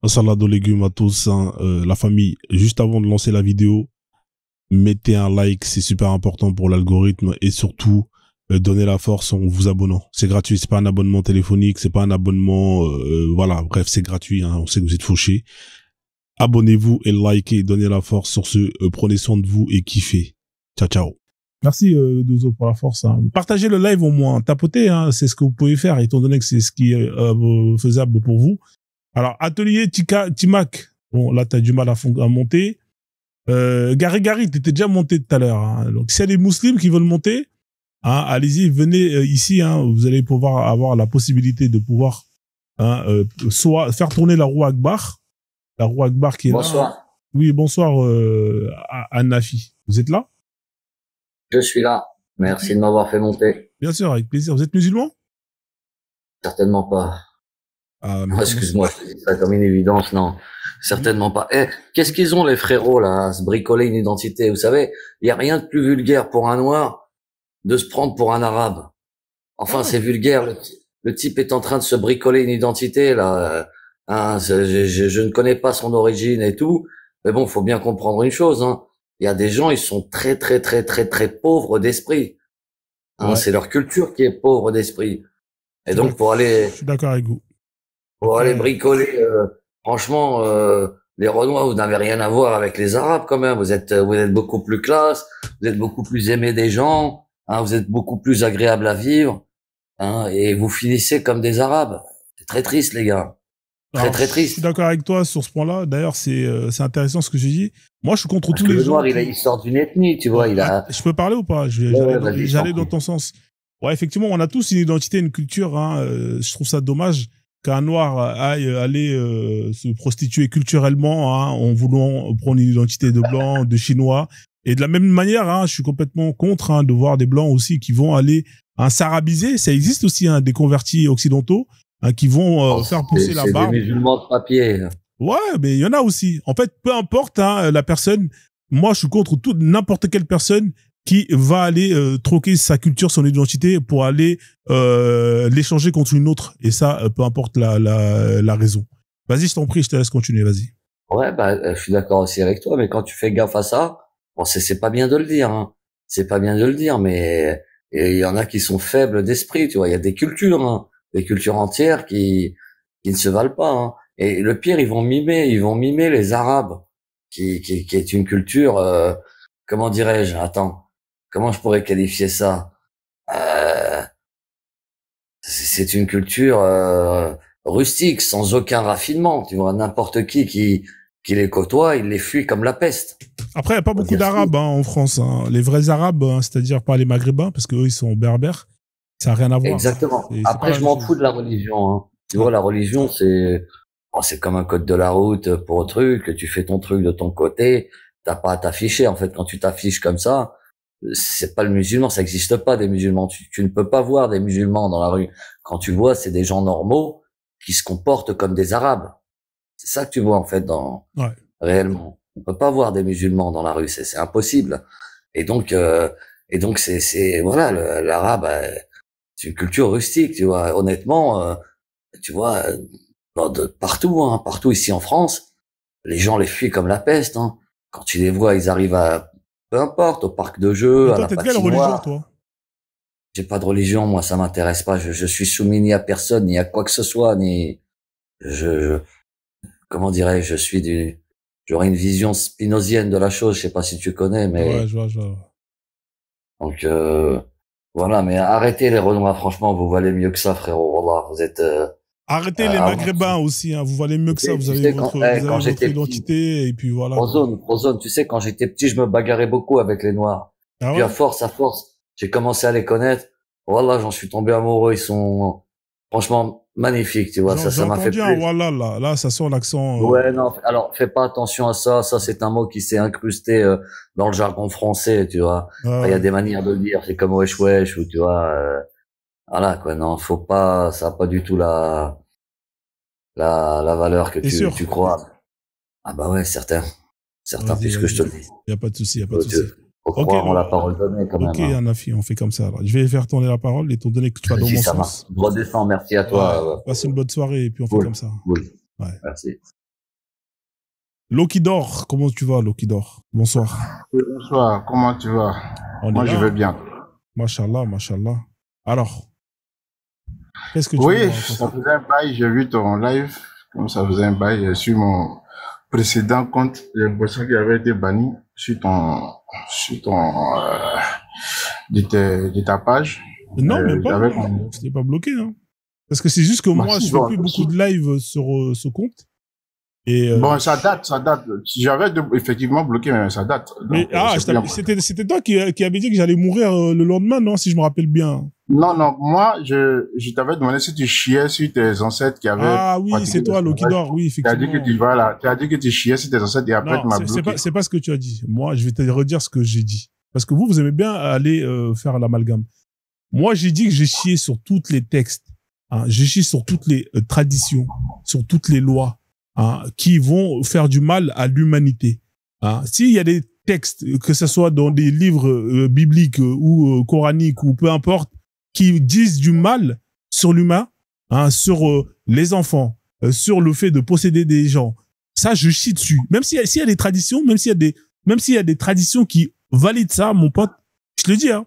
Salade aux légumes à tous, hein, la famille. Juste avant de lancer la vidéo, mettez un like, c'est super important pour l'algorithme et surtout donnez la force en vous abonnant. C'est gratuit, c'est pas un abonnement téléphonique, c'est pas un abonnement, voilà, bref, c'est gratuit. Hein, on sait que vous êtes fauchés. Abonnez-vous et likez, donnez la force sur ce. Prenez soin de vous et kiffez. Ciao, ciao. Merci Dozo pour la force. Hein. Partagez le live au moins, tapotez, hein, c'est ce que vous pouvez faire étant donné que c'est ce qui est faisable pour vous. Alors, atelier Timac, bon, là, t'as du mal à monter. Gary, t'étais déjà monté tout à l'heure. Hein. Donc, s'il y a des musulmans qui veulent monter, hein, allez-y, venez ici. Hein, vous allez pouvoir avoir la possibilité de pouvoir soit faire tourner la roue Akbar. La roue Akbar qui est bonsoir. là. Hein. Oui, bonsoir Nafi. Vous êtes là? Je suis là. Merci de m'avoir fait monter. Bien sûr, avec plaisir. Vous êtes musulman? Certainement pas. Excuse-moi, je dis ça comme une évidence, non. Certainement pas. Qu'est-ce qu'ils ont les frérots là, à se bricoler une identité? Vous savez, il y a rien de plus vulgaire pour un noir de se prendre pour un arabe. Enfin, c'est vulgaire. Le type est en train de se bricoler une identité là. Je ne connais pas son origine et tout, mais bon, faut bien comprendre une chose. Hein. Il y a des gens, ils sont très pauvres d'esprit. Hein, c'est leur culture qui est pauvre d'esprit. Et donc pour aller, je suis d'accord avec vous. Pour aller bricoler, franchement, les Renois, vous n'avez rien à voir avec les Arabes quand même. Vous êtes beaucoup plus classe, vous êtes beaucoup plus aimé des gens, hein, vous êtes beaucoup plus agréable à vivre, hein, et vous finissez comme des Arabes. C'est très triste, les gars. Très triste. Je suis d'accord avec toi sur ce point-là. D'ailleurs, c'est intéressant ce que je dis. Moi, je suis contre tous les gens. Le noir, il sort d'une ethnie, tu vois. Je peux parler ou pas? J'allais dans ton sens. Ouais, effectivement, on a tous une identité, une culture. Hein. Je trouve ça dommage qu'un noir aille aller se prostituer culturellement, hein, en voulant prendre une identité de blanc, de chinois. Et de la même manière, hein, je suis complètement contre, hein, de voir des blancs aussi qui vont aller s'arabiser. Ça existe aussi, hein, des convertis occidentaux, hein, qui vont faire pousser la barbe. C'est des musulmans de papier. Ouais, mais il y en a aussi. En fait, peu importe, hein, la personne. Moi, je suis contre n'importe quelle personne qui va aller troquer sa culture, son identité pour aller l'échanger contre une autre. Et ça, peu importe la raison. Vas-y, je t'en prie, je te laisse continuer, vas-y. Ouais, je suis d'accord aussi avec toi, mais quand tu fais gaffe à ça, bon, c'est pas bien de le dire, hein. C'est pas bien de le dire, mais il y en a qui sont faibles d'esprit, tu vois. Il y a des cultures, des cultures entières qui ne se valent pas, hein. Et le pire, ils vont mimer les Arabes, qui est une culture, comment dirais-je? Attends. Comment je pourrais qualifier ça? C'est une culture rustique, sans aucun raffinement. Tu vois, n'importe qui les côtoie, il les fuit comme la peste. Après, il n'y a pas beaucoup d'Arabes, hein, en France. Hein. Les vrais Arabes, hein, c'est-à-dire pas les Maghrébins, parce qu'eux, ils sont berbères. Ça n'a rien à voir. Exactement. Après, je m'en fous de la religion. Hein. Tu vois, la religion, c'est comme un code de la route pour un truc. Tu fais ton truc de ton côté. T'as pas à t'afficher. En fait, quand tu t'affiches comme ça, c'est pas le musulman, ça existe pas des musulmans. Tu ne peux pas voir des musulmans dans la rue. Quand tu vois, c'est des gens normaux qui se comportent comme des Arabes. C'est ça que tu vois en fait réellement. On peut pas voir des musulmans dans la rue, c'est impossible. Et donc c'est voilà, l'arabe, c'est une culture rustique, tu vois. Honnêtement, tu vois, partout ici en France, les gens les fuient comme la peste. Hein. Quand tu les vois, ils arrivent peu importe, au parc de jeux, à la patinoire. T'as quelle religion, toi? J'ai pas de religion, moi, ça m'intéresse pas. Je suis soumis ni à personne, ni à quoi que ce soit, ni comment dirais-je, j'aurais une vision spinozienne de la chose. Je sais pas si tu connais, mais. Ouais, je vois. Donc voilà, mais arrêtez les Renois, franchement, vous valez mieux que ça, frérot. Wallah, vous êtes. Arrêtez les Maghrébins aussi, hein. Vous valez mieux que ça. Vous avez votre identité et puis voilà. Prozone, tu sais, quand j'étais petit, je me bagarrais beaucoup avec les Noirs. Ah ouais? Puis à force, j'ai commencé à les connaître. Voilà, j'en suis tombé amoureux. Ils sont franchement magnifiques, tu vois. Ça m'a fait plaisir. Voilà, là, ça sent l'accent. Ouais, non. Alors, fais pas attention à ça. Ça, c'est un mot qui s'est incrusté dans le jargon français, tu vois. Il y a des manières de le dire. C'est comme wesh wesh ou tu vois. Voilà quoi, non, faut pas, ça a pas du tout la valeur que tu crois. Ah bah ouais, certains, puisque je te le dis. Y a pas de souci, y a pas de souci. Faut croire en la parole donnée quand même. Ok, Anafi, on fait comme ça. Alors. Je vais faire tourner la parole étant donné que tu vas dans mon sens. Redescends, merci à toi. Passe une bonne soirée et puis on fait comme ça. Cool. Ouais. Merci. Lokidor, comment tu vas, Lokidor? Bonsoir. Bonsoir, comment tu vas? Moi, je vais bien. Machallah, machallah. Alors, qu'est-ce que tu Oui, veux ça faisait un bail, j'ai vu ton live, comme ça faisait un bail sur mon précédent compte, j'ai l'impression qu'il avait été banni sur de ta page. Non, mais pas, c'était pas bloqué, hein. Parce que c'est juste que moi, je fais plus beaucoup de live sur ce compte. Et bon, ça date. J'avais effectivement bloqué, mais ça date. Donc, mais, c'était toi qui avais dit que j'allais mourir le lendemain, non, si je me rappelle bien. Non, moi, je t'avais demandé si tu chiais sur tes ancêtres qui avaient. Ah oui, c'est toi, Lokidor, oui, effectivement. Tu as dit que tu chiais sur tes ancêtres et après tu m'as bloqué. C'est pas ce que tu as dit. Moi, je vais te redire ce que j'ai dit. Parce que vous aimez bien aller faire l'amalgame. Moi, j'ai dit que j'ai chié sur tous les textes. Hein, j'ai chié sur toutes les traditions, sur toutes les lois. Hein, qui vont faire du mal à l'humanité. Hein. S'il y a des textes, que ce soit dans des livres bibliques ou coraniques ou peu importe, qui disent du mal sur l'humain, hein, sur les enfants, sur le fait de posséder des gens, ça je chie dessus. Même s'il y a des traditions, même s'il y a des traditions qui valident ça, mon pote, je te le dis, hein,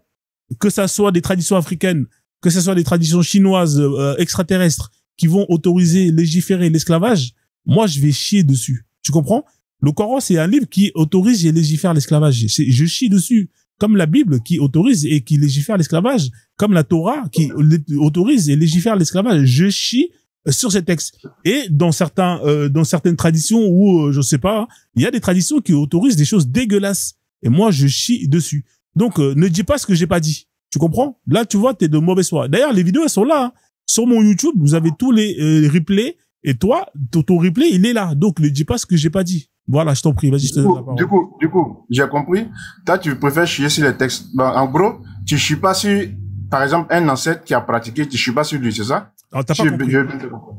que ça soit des traditions africaines, que ce soit des traditions chinoises, extraterrestres, qui vont autoriser, légiférer l'esclavage. Moi, je vais chier dessus. Tu comprends? Le Coran, c'est un livre qui autorise et légifère l'esclavage. Je chie dessus. Comme la Bible qui autorise et qui légifère l'esclavage. Comme la Torah qui autorise et légifère l'esclavage. Je chie sur ces textes. Et dans certaines traditions où, je sais pas, il y a des traditions qui autorisent des choses dégueulasses. Et moi, je chie dessus. Donc, ne dis pas ce que j'ai pas dit. Tu comprends? Là, tu vois, t'es de mauvaise foi. D'ailleurs, les vidéos, elles sont là. Hein. Sur mon YouTube, vous avez tous les replays. Et toi, ton replay, il est là. Donc, ne dis pas ce que j'ai pas dit. Voilà, je t'en prie. Vas-y, je te donne la parole. Du coup, j'ai compris. Toi, tu préfères chier sur les textes. Ben, en gros, tu chies pas sur, par exemple, un ancêtre qui a pratiqué, tu chies pas sur lui, c'est ça? Alors, t'as pas compris.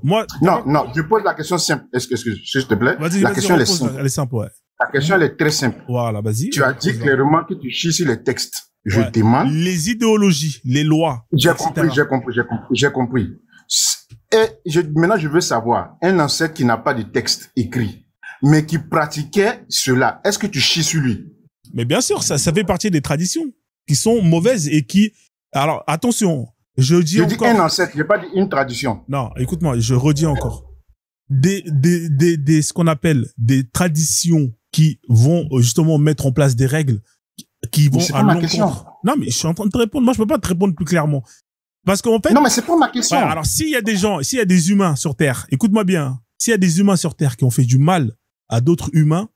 Moi, non, je pose la question simple. S'il te plaît. La question, elle est simple. Elle est simple, ouais. La question, elle est très simple. Voilà, vas-y. Tu as dit clairement que tu chies sur les textes. Je demande. Les idéologies, les lois. J'ai compris. Et maintenant, je veux savoir, un ancêtre qui n'a pas de texte écrit, mais qui pratiquait cela, est-ce que tu chies sur lui? Mais bien sûr, ça fait partie des traditions qui sont mauvaises et qui... Alors, attention, je dis encore... un ancêtre, j'ai pas dit une tradition. Non, écoute-moi, je redis encore. Ce qu'on appelle des traditions qui vont justement mettre en place des règles qui vont à l'encontre. Non, mais je suis en train de te répondre. Moi, je peux pas te répondre plus clairement. Parce qu'en fait. Non, mais c'est pas ma question. Ouais, alors, s'il y a des humains sur Terre, écoute-moi bien. S'il y a des humains sur Terre qui ont fait du mal à d'autres humains,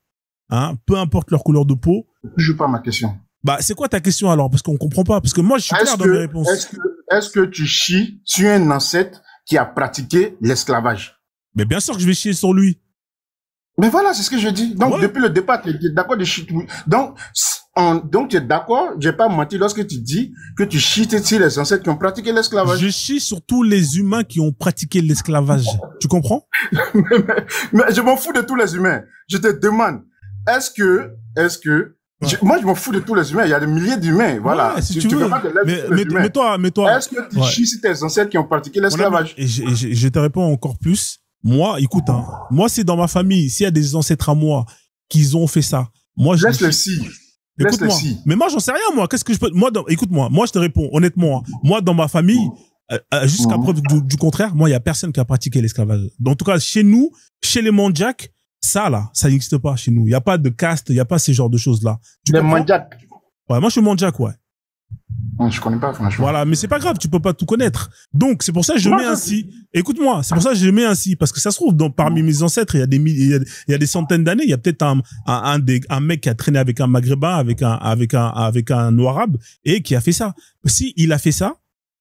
hein, peu importe leur couleur de peau. Je joue pas ma question. Bah, c'est quoi ta question alors? Parce qu'on comprend pas. Parce que moi, je suis clair dans mes réponses. Est-ce que tu chies sur un ancêtre qui a pratiqué l'esclavage? Mais bien sûr que je vais chier sur lui. Mais voilà, c'est ce que je dis. Donc, depuis le départ, tu es d'accord de chier. Donc, tu es d'accord, j'ai pas menti lorsque tu dis que tu chies sur les ancêtres qui ont pratiqué l'esclavage. Je chie sur tous les humains qui ont pratiqué l'esclavage. Tu comprends? mais je m'en fous de tous les humains. Je te demande, est-ce que, moi, je m'en fous de tous les humains. Il y a des milliers d'humains. Voilà. Ouais, si tu veux. Mais toi. Est-ce que tu chies sur tes ancêtres qui ont pratiqué l'esclavage? Et je te réponds encore plus. Moi, écoute, hein, moi, c'est dans ma famille. S'il y a des ancêtres à moi qui ont fait ça, moi, je laisse-le si. Écoute-moi. Mais moi, j'en sais rien, moi. Qu'est-ce que je peux, écoute-moi. Moi, je te réponds, honnêtement. Hein. Moi, dans ma famille, jusqu'à preuve du contraire, moi, il y a personne qui a pratiqué l'esclavage. En tout cas, chez nous, chez les Mandjaks, ça n'existe pas chez nous. Il y a pas de caste, il y a pas ces genres de choses-là. Les Mandjaks? Ouais, moi, je suis Mandjak, ouais. Je connais pas, franchement. Voilà, mais c'est pas grave, tu peux pas tout connaître. Donc, c'est pour ça que je mets ainsi. Écoute-moi, c'est pour ça que je mets ainsi, parce que ça se trouve, parmi mes ancêtres, il y a des centaines d'années, il y a peut-être un mec qui a traîné avec un maghrébin, avec un arabe, et qui a fait ça. Si il a fait ça,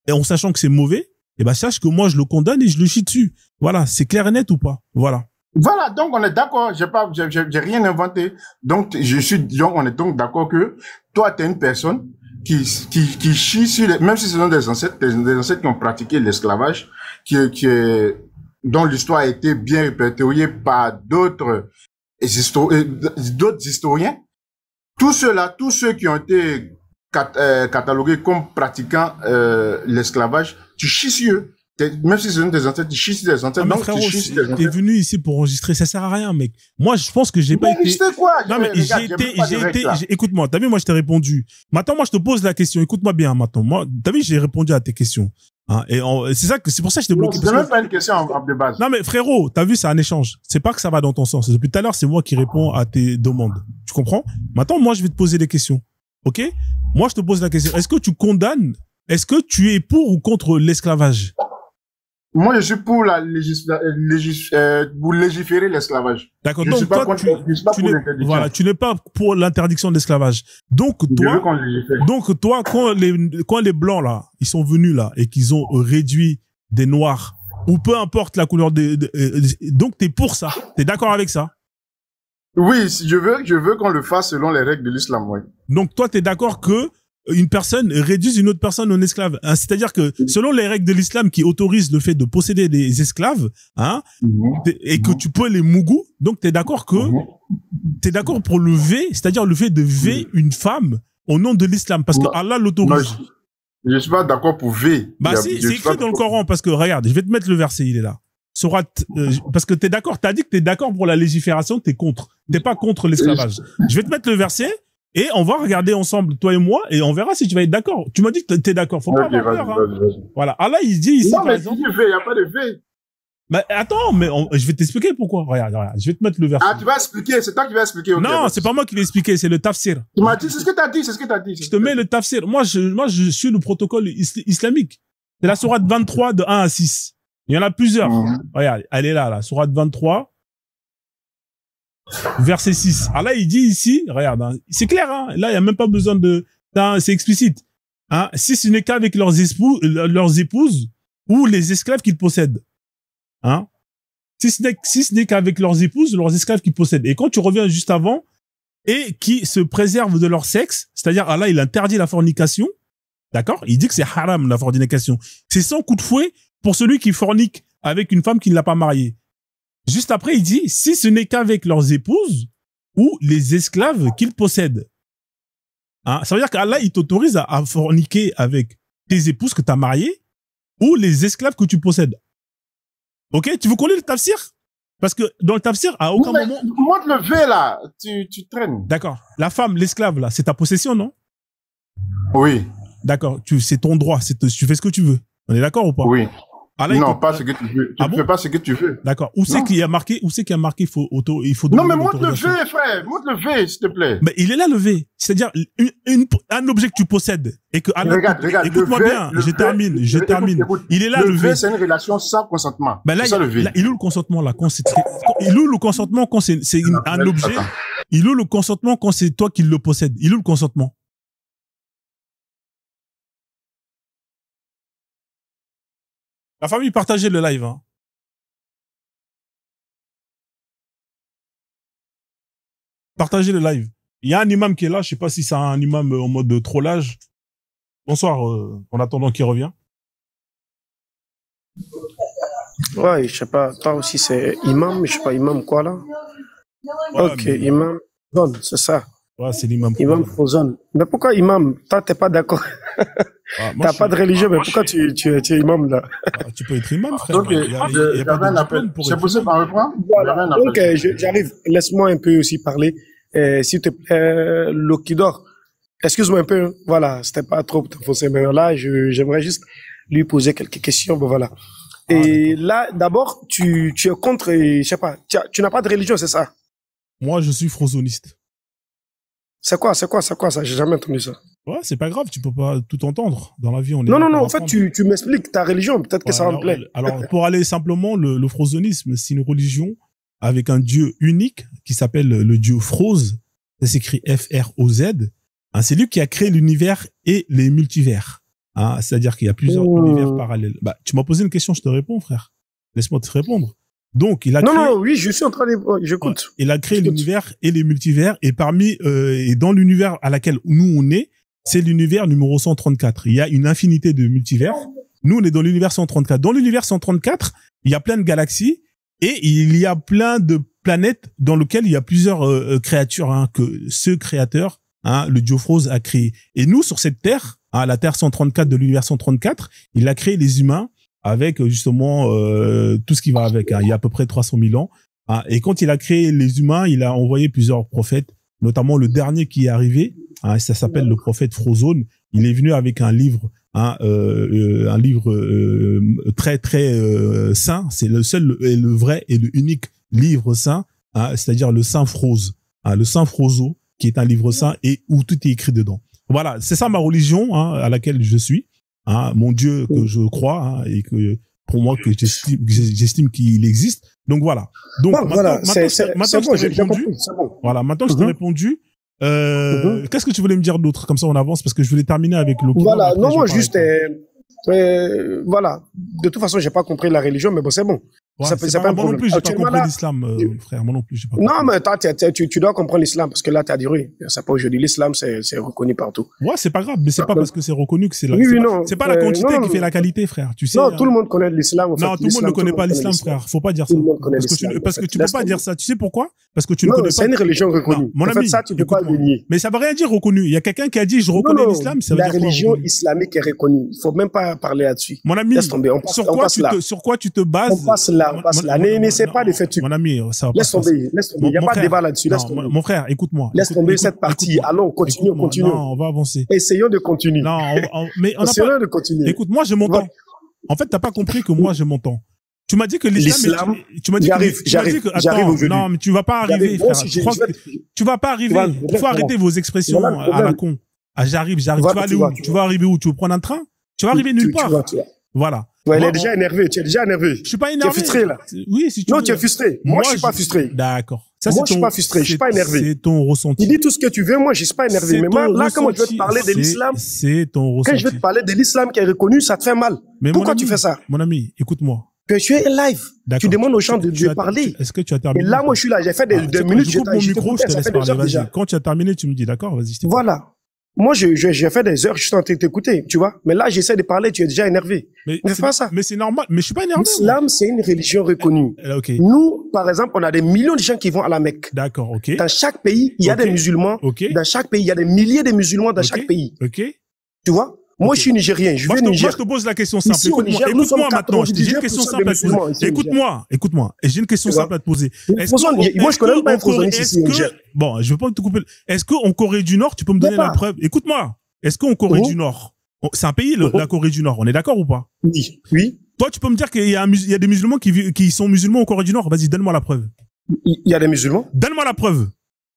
et en sachant que c'est mauvais, eh ben, sache que moi, je le condamne et je le chie dessus. Voilà, c'est clair et net ou pas? Voilà. Voilà, donc on est d'accord, j'ai rien inventé. Donc, on est donc d'accord que toi, t'es une personne qui chie sur même si ce sont des ancêtres qui ont pratiqué l'esclavage, dont l'histoire a été bien répertoriée par d'autres historiens. Tous ceux qui ont été catalogués comme pratiquant l'esclavage, tu chies sur eux. même si ce sont tes ancêtres, tu chies sur tes ancêtres. Ah, Donc, frérot, tu chies sur tes t'es ancêtres. venu ici pour enregistrer, ça sert à rien, mec. Moi, je pense que j'ai pas été... quoi? Non, mais écoute-moi, t'as vu, moi, je t'ai répondu. Maintenant, moi, je te pose la question. Écoute-moi bien, maintenant. Moi, t'as vu, j'ai répondu à tes questions. Hein, et c'est pour ça que je t'ai bloqué. C'est même pas une question de base. Non, mais frérot, t'as vu, c'est un échange. C'est pas que ça va dans ton sens. Depuis tout à l'heure, c'est moi qui réponds à tes demandes. Tu comprends? Maintenant, moi, je vais te poser des questions. Ok? Moi, je te pose la question. Est-ce que tu condamnes, est-ce que tu es pour ou contre l'esclavage? Moi, je suis pour pour légiférer l'esclavage. D'accord. Je Donc, suis pas toi, contre, je suis pas pour l'interdiction. voilà, tu n'es pas pour l'interdiction de l'esclavage. Donc, toi, quand les blancs, là, ils sont venus, là, et qu'ils ont réduit des noirs, ou peu importe la couleur donc t'es pour ça. T'es d'accord avec ça? Oui, je veux qu'on le fasse selon les règles de l'islam, oui. Donc, toi, t'es d'accord que une personne réduise une autre personne en esclave. Hein, c'est-à-dire que selon les règles de l'islam qui autorisent le fait de posséder des esclaves, hein, et que tu peux les mougou, donc t'es d'accord pour lever, c'est-à-dire le fait de veiller une femme au nom de l'islam, parce que Allah l'autorise. Je suis pas d'accord pour veiller. Bah si, c'est écrit dans le Coran, parce que regarde, je vais te mettre le verset, il est là. Sourate, parce que t'es d'accord, t'as dit que t'es d'accord pour la légifération, t'es pas contre l'esclavage. Je vais te mettre le verset. Et on va regarder ensemble, toi et moi, et on verra si tu vas être d'accord. Tu m'as dit que t'es d'accord. Faut pas avoir peur, hein. Voilà. Allah, il dit ici, non, mais si tu fais, il n'y a pas de fait. Mais attends, mais je vais t'expliquer pourquoi. Regarde, je vais te mettre le verset. Ah, tu vas expliquer, c'est toi qui vas expliquer. Okay, non, c'est pas moi qui vais expliquer, c'est le tafsir. Tu m'as dit, c'est ce que t'as dit, Je te mets le tafsir. Moi, je suis le protocole islamique. C'est la sourate 23 de 1 à 6. Il y en a plusieurs. Regarde, elle est là, sourate 23. Verset 6. Allah, il dit ici, regarde, hein, c'est clair, hein, là, il n'y a même pas besoin c'est explicite. Hein, si ce n'est qu'avec leurs épouses ou les esclaves qu'ils possèdent. Hein, si ce n'est qu'avec leurs épouses, leurs esclaves qu'ils possèdent. Et quand tu reviens juste avant, et qui se préservent de leur sexe, c'est-à-dire Allah, il interdit la fornication, d'accord? Il dit que c'est haram, la fornication. C'est sans coup de fouet pour celui qui fornique avec une femme qui ne l'a pas mariée. Juste après, il dit, si ce n'est qu'avec leurs épouses ou les esclaves qu'ils possèdent. Hein, ça veut dire qu'Allah, il t'autorise à forniquer avec tes épouses que tu as mariées ou les esclaves que tu possèdes. Ok? Tu veux qu'on lit le tafsir? Parce que dans le tafsir, à aucun moment... Montre le V, là. Tu traînes. D'accord. La femme, l'esclave, là, c'est ta possession, non? Oui. D'accord. C'est ton droit. Tu fais ce que tu veux. On est d'accord ou pas? Oui. Allah, non, pas ce que tu veux. Tu ne fais pas ce que tu veux. D'accord. Où c'est qu'il y a marqué, il faut non, mais montre le V, frère. Montre le V, s'il te plaît. Mais il est là, le V. C'est-à-dire, un objet que tu possèdes et que Allah, regarde. Écoute-moi bien. Je termine. Écoute, il est là, le V. C'est une relation sans consentement. Ben là, c'est ça, le V. Là, il est où le consentement, là? Il est où le consentement quand c'est un objet? Il est où le consentement quand c'est toi qui le possèdes? Il est où le consentement? La famille, partagez le live, hein. Partagez le live. Il y a un imam qui est là, je sais pas si c'est un imam en mode trollage. Bonsoir, en attendant qu'il revient. Ouais, je sais pas, toi aussi c'est imam, je sais pas, imam quoi là? Ouais, ok, mais... imam, c'est ça. Ouais, c'est l'imam. Imam Fozon. Mais pourquoi imam? Toi, t'es pas d'accord? T'as pas de religion, mais pourquoi tu es imam là? Tu peux être imam, frère. Ok, il y a pas de appel. C'est possible d'en reprendre? Voilà. Donc, j'arrive. Laisse-moi un peu aussi parler. S'il te plaît, Lokidor. Excuse-moi un peu. Voilà, c'était pas trop t'enfoncer, mais là, j'aimerais juste lui poser quelques questions. Bon, voilà. Et là, d'abord, tu es contre, je sais pas, tu n'as pas de religion, c'est ça? Moi, je suis frozoniste. C'est quoi ça? J'ai jamais entendu ça. Ouais, c'est pas grave, tu peux pas tout entendre. Dans la vie, on est... Non, en fait, tu m'expliques ta religion, peut-être que ça va me plaire. Alors, pour aller simplement, le frozonisme, c'est une religion avec un dieu unique qui s'appelle le dieu Froz. Ça s'écrit F-R-O-Z. Hein, c'est lui qui a créé l'univers et les multivers. Hein, c'est-à-dire qu'il y a plusieurs univers parallèles. Bah, tu m'as posé une question, je te réponds, frère. Laisse-moi te répondre. Donc, il a créé... Non, oui, je suis en train de... J'écoute. Il a créé l'univers et les multivers, et et dans l'univers à laquelle nous on est, c'est l'univers numéro 134. Il y a une infinité de multivers. Nous, on est dans l'univers 134. Dans l'univers 134, il y a plein de galaxies et il y a plein de planètes dans lesquelles il y a plusieurs créatures, hein, que ce créateur, hein, le dieu Froz, a créé. Et nous, sur cette Terre, hein, la Terre 134 de l'univers 134, il a créé les humains avec justement tout ce qui va avec. Hein. Il y a à peu près 300 000 ans. Hein. Et quand il a créé les humains, il a envoyé plusieurs prophètes, notamment le dernier qui est arrivé. Hein, ça s'appelle le prophète Frozone. Il est venu avec un livre, hein, un livre très très saint. C'est le seul et le vrai et le unique livre saint, hein, c'est-à-dire le Saint Froze, hein, le Saint Frozo, qui est un livre saint et où tout est écrit dedans. Voilà, c'est ça ma religion, hein, à laquelle je suis, hein, mon Dieu que je crois, hein, et que pour moi que j'estime qu'il existe. Donc voilà. Donc bon, voilà, maintenant je t'ai répondu. Voilà, maintenant je t'ai répondu. Qu'est-ce que tu voulais me dire d'autre? Comme ça on avance parce que je voulais terminer avec le. Voilà, non, moi juste, voilà. De toute façon, j'ai pas compris la religion, mais bon, c'est bon. Ouais, c'est pas un moi non plus, j'ai pas compris là, l'islam, frère. Moi non plus, j'ai pas compris. Non, mais toi, tu dois comprendre l'islam parce que là, t'as dit oui. C'est pas aujourd'hui. L'islam, c'est reconnu partout. Ouais, c'est pas grave, mais c'est pas parce que c'est reconnu que c'est la. C'est pas la quantité qui fait la qualité, frère. Tu sais. Non, tout le monde connaît l'islam. Non, tout le monde ne connaît pas l'islam, frère. Faut pas dire ça. Parce que tu peux pas dire ça. Tu sais pourquoi? Parce que tu ne connais pas. C'est une religion reconnue. Mon ami, ça, tu peux pas le nier. Mais ça veut rien dire reconnu. Il y a quelqu'un qui a dit je reconnais l'islam, ça veut dire quoi? La religion islamique est reconnue. Il faut même pas parler là-dessus. Mon ami, sur quoi tu te bases? On passe là. N'essaie pas de faire tu. Mon ami, ça va pas. Laisse tomber. Il n'y a pas de débat là-dessus. Mon frère, écoute-moi. Laisse tomber cette partie. Allons, continue. Non, on va avancer. Essayons de continuer. Non, mais on a pas. de continuer. Écoute, moi, je m'entends. En fait, t'as pas compris que moi, je m'entends. Tu m'as dit que l'islam, tu m'as dit j'arrive aujourd'hui. Non, mais tu vas pas arriver, frère. Tu vas pas arriver. Il faut arrêter vos expressions à la con. Ah, j'arrive. Tu vas aller où? Tu vas arriver où? Tu veux prendre un train? Tu vas arriver nulle part. Voilà. Ouais, il est déjà énervé. Tu es déjà énervé. Je suis pas énervé. Tu es frustré, là. Oui, si tu veux. Non, tu es frustré. Moi, je suis pas frustré. D'accord. Moi, je suis pas frustré. Je suis pas énervé. C'est ton ressenti. Tu dis tout ce que tu veux. Moi, je suis pas énervé. Mais moi, là, comment je veux te parler de l'islam? C'est ton ressenti. Quand je veux te parler de l'islam qui est reconnu, ça te fait mal. Pourquoi tu fais ça? Mon ami, écoute-moi. Que tu es live. Tu demandes aux gens de parler. Est-ce que tu as terminé? Et là, moi, je suis là. J'ai fait des minutes. Je coupe mon micro, je te laisse parler. Vas-y. Quand tu as terminé, tu me dis d'accord, vas-y. Voilà. Moi, j'ai fait des heures, je suis en train de t'écouter, tu vois. Mais là, j'essaie de parler, tu es déjà énervé. Mais fais pas ça. Mais c'est normal. Mais je suis pas énervé. L'islam, c'est une religion reconnue. Okay. Nous, par exemple, on a des millions de gens qui vont à la Mecque. D'accord, ok. Dans chaque pays, il y a des musulmans. Okay. Dans chaque pays, il y a des milliers de musulmans dans chaque pays. Ok. Tu vois? Moi, je suis nigérien. Je viens du Niger. Moi, je te pose la question simple. Écoute-moi maintenant. J'ai une question simple à te poser. Écoute-moi. Et j'ai une question simple à te poser. Moi, je connais pas un Frozoniste ici au Niger. Bon, je veux pas te couper. Est-ce qu'en Corée du Nord, tu peux me donner la preuve? Écoute-moi. Est-ce qu'en Corée du Nord, c'est un pays, la Corée du Nord, on est d'accord ou pas? Oui. Toi, tu peux me dire qu'il y a des musulmans qui sont musulmans en Corée du Nord? Vas-y, donne-moi la preuve. Il y a des musulmans? Donne-moi la preuve.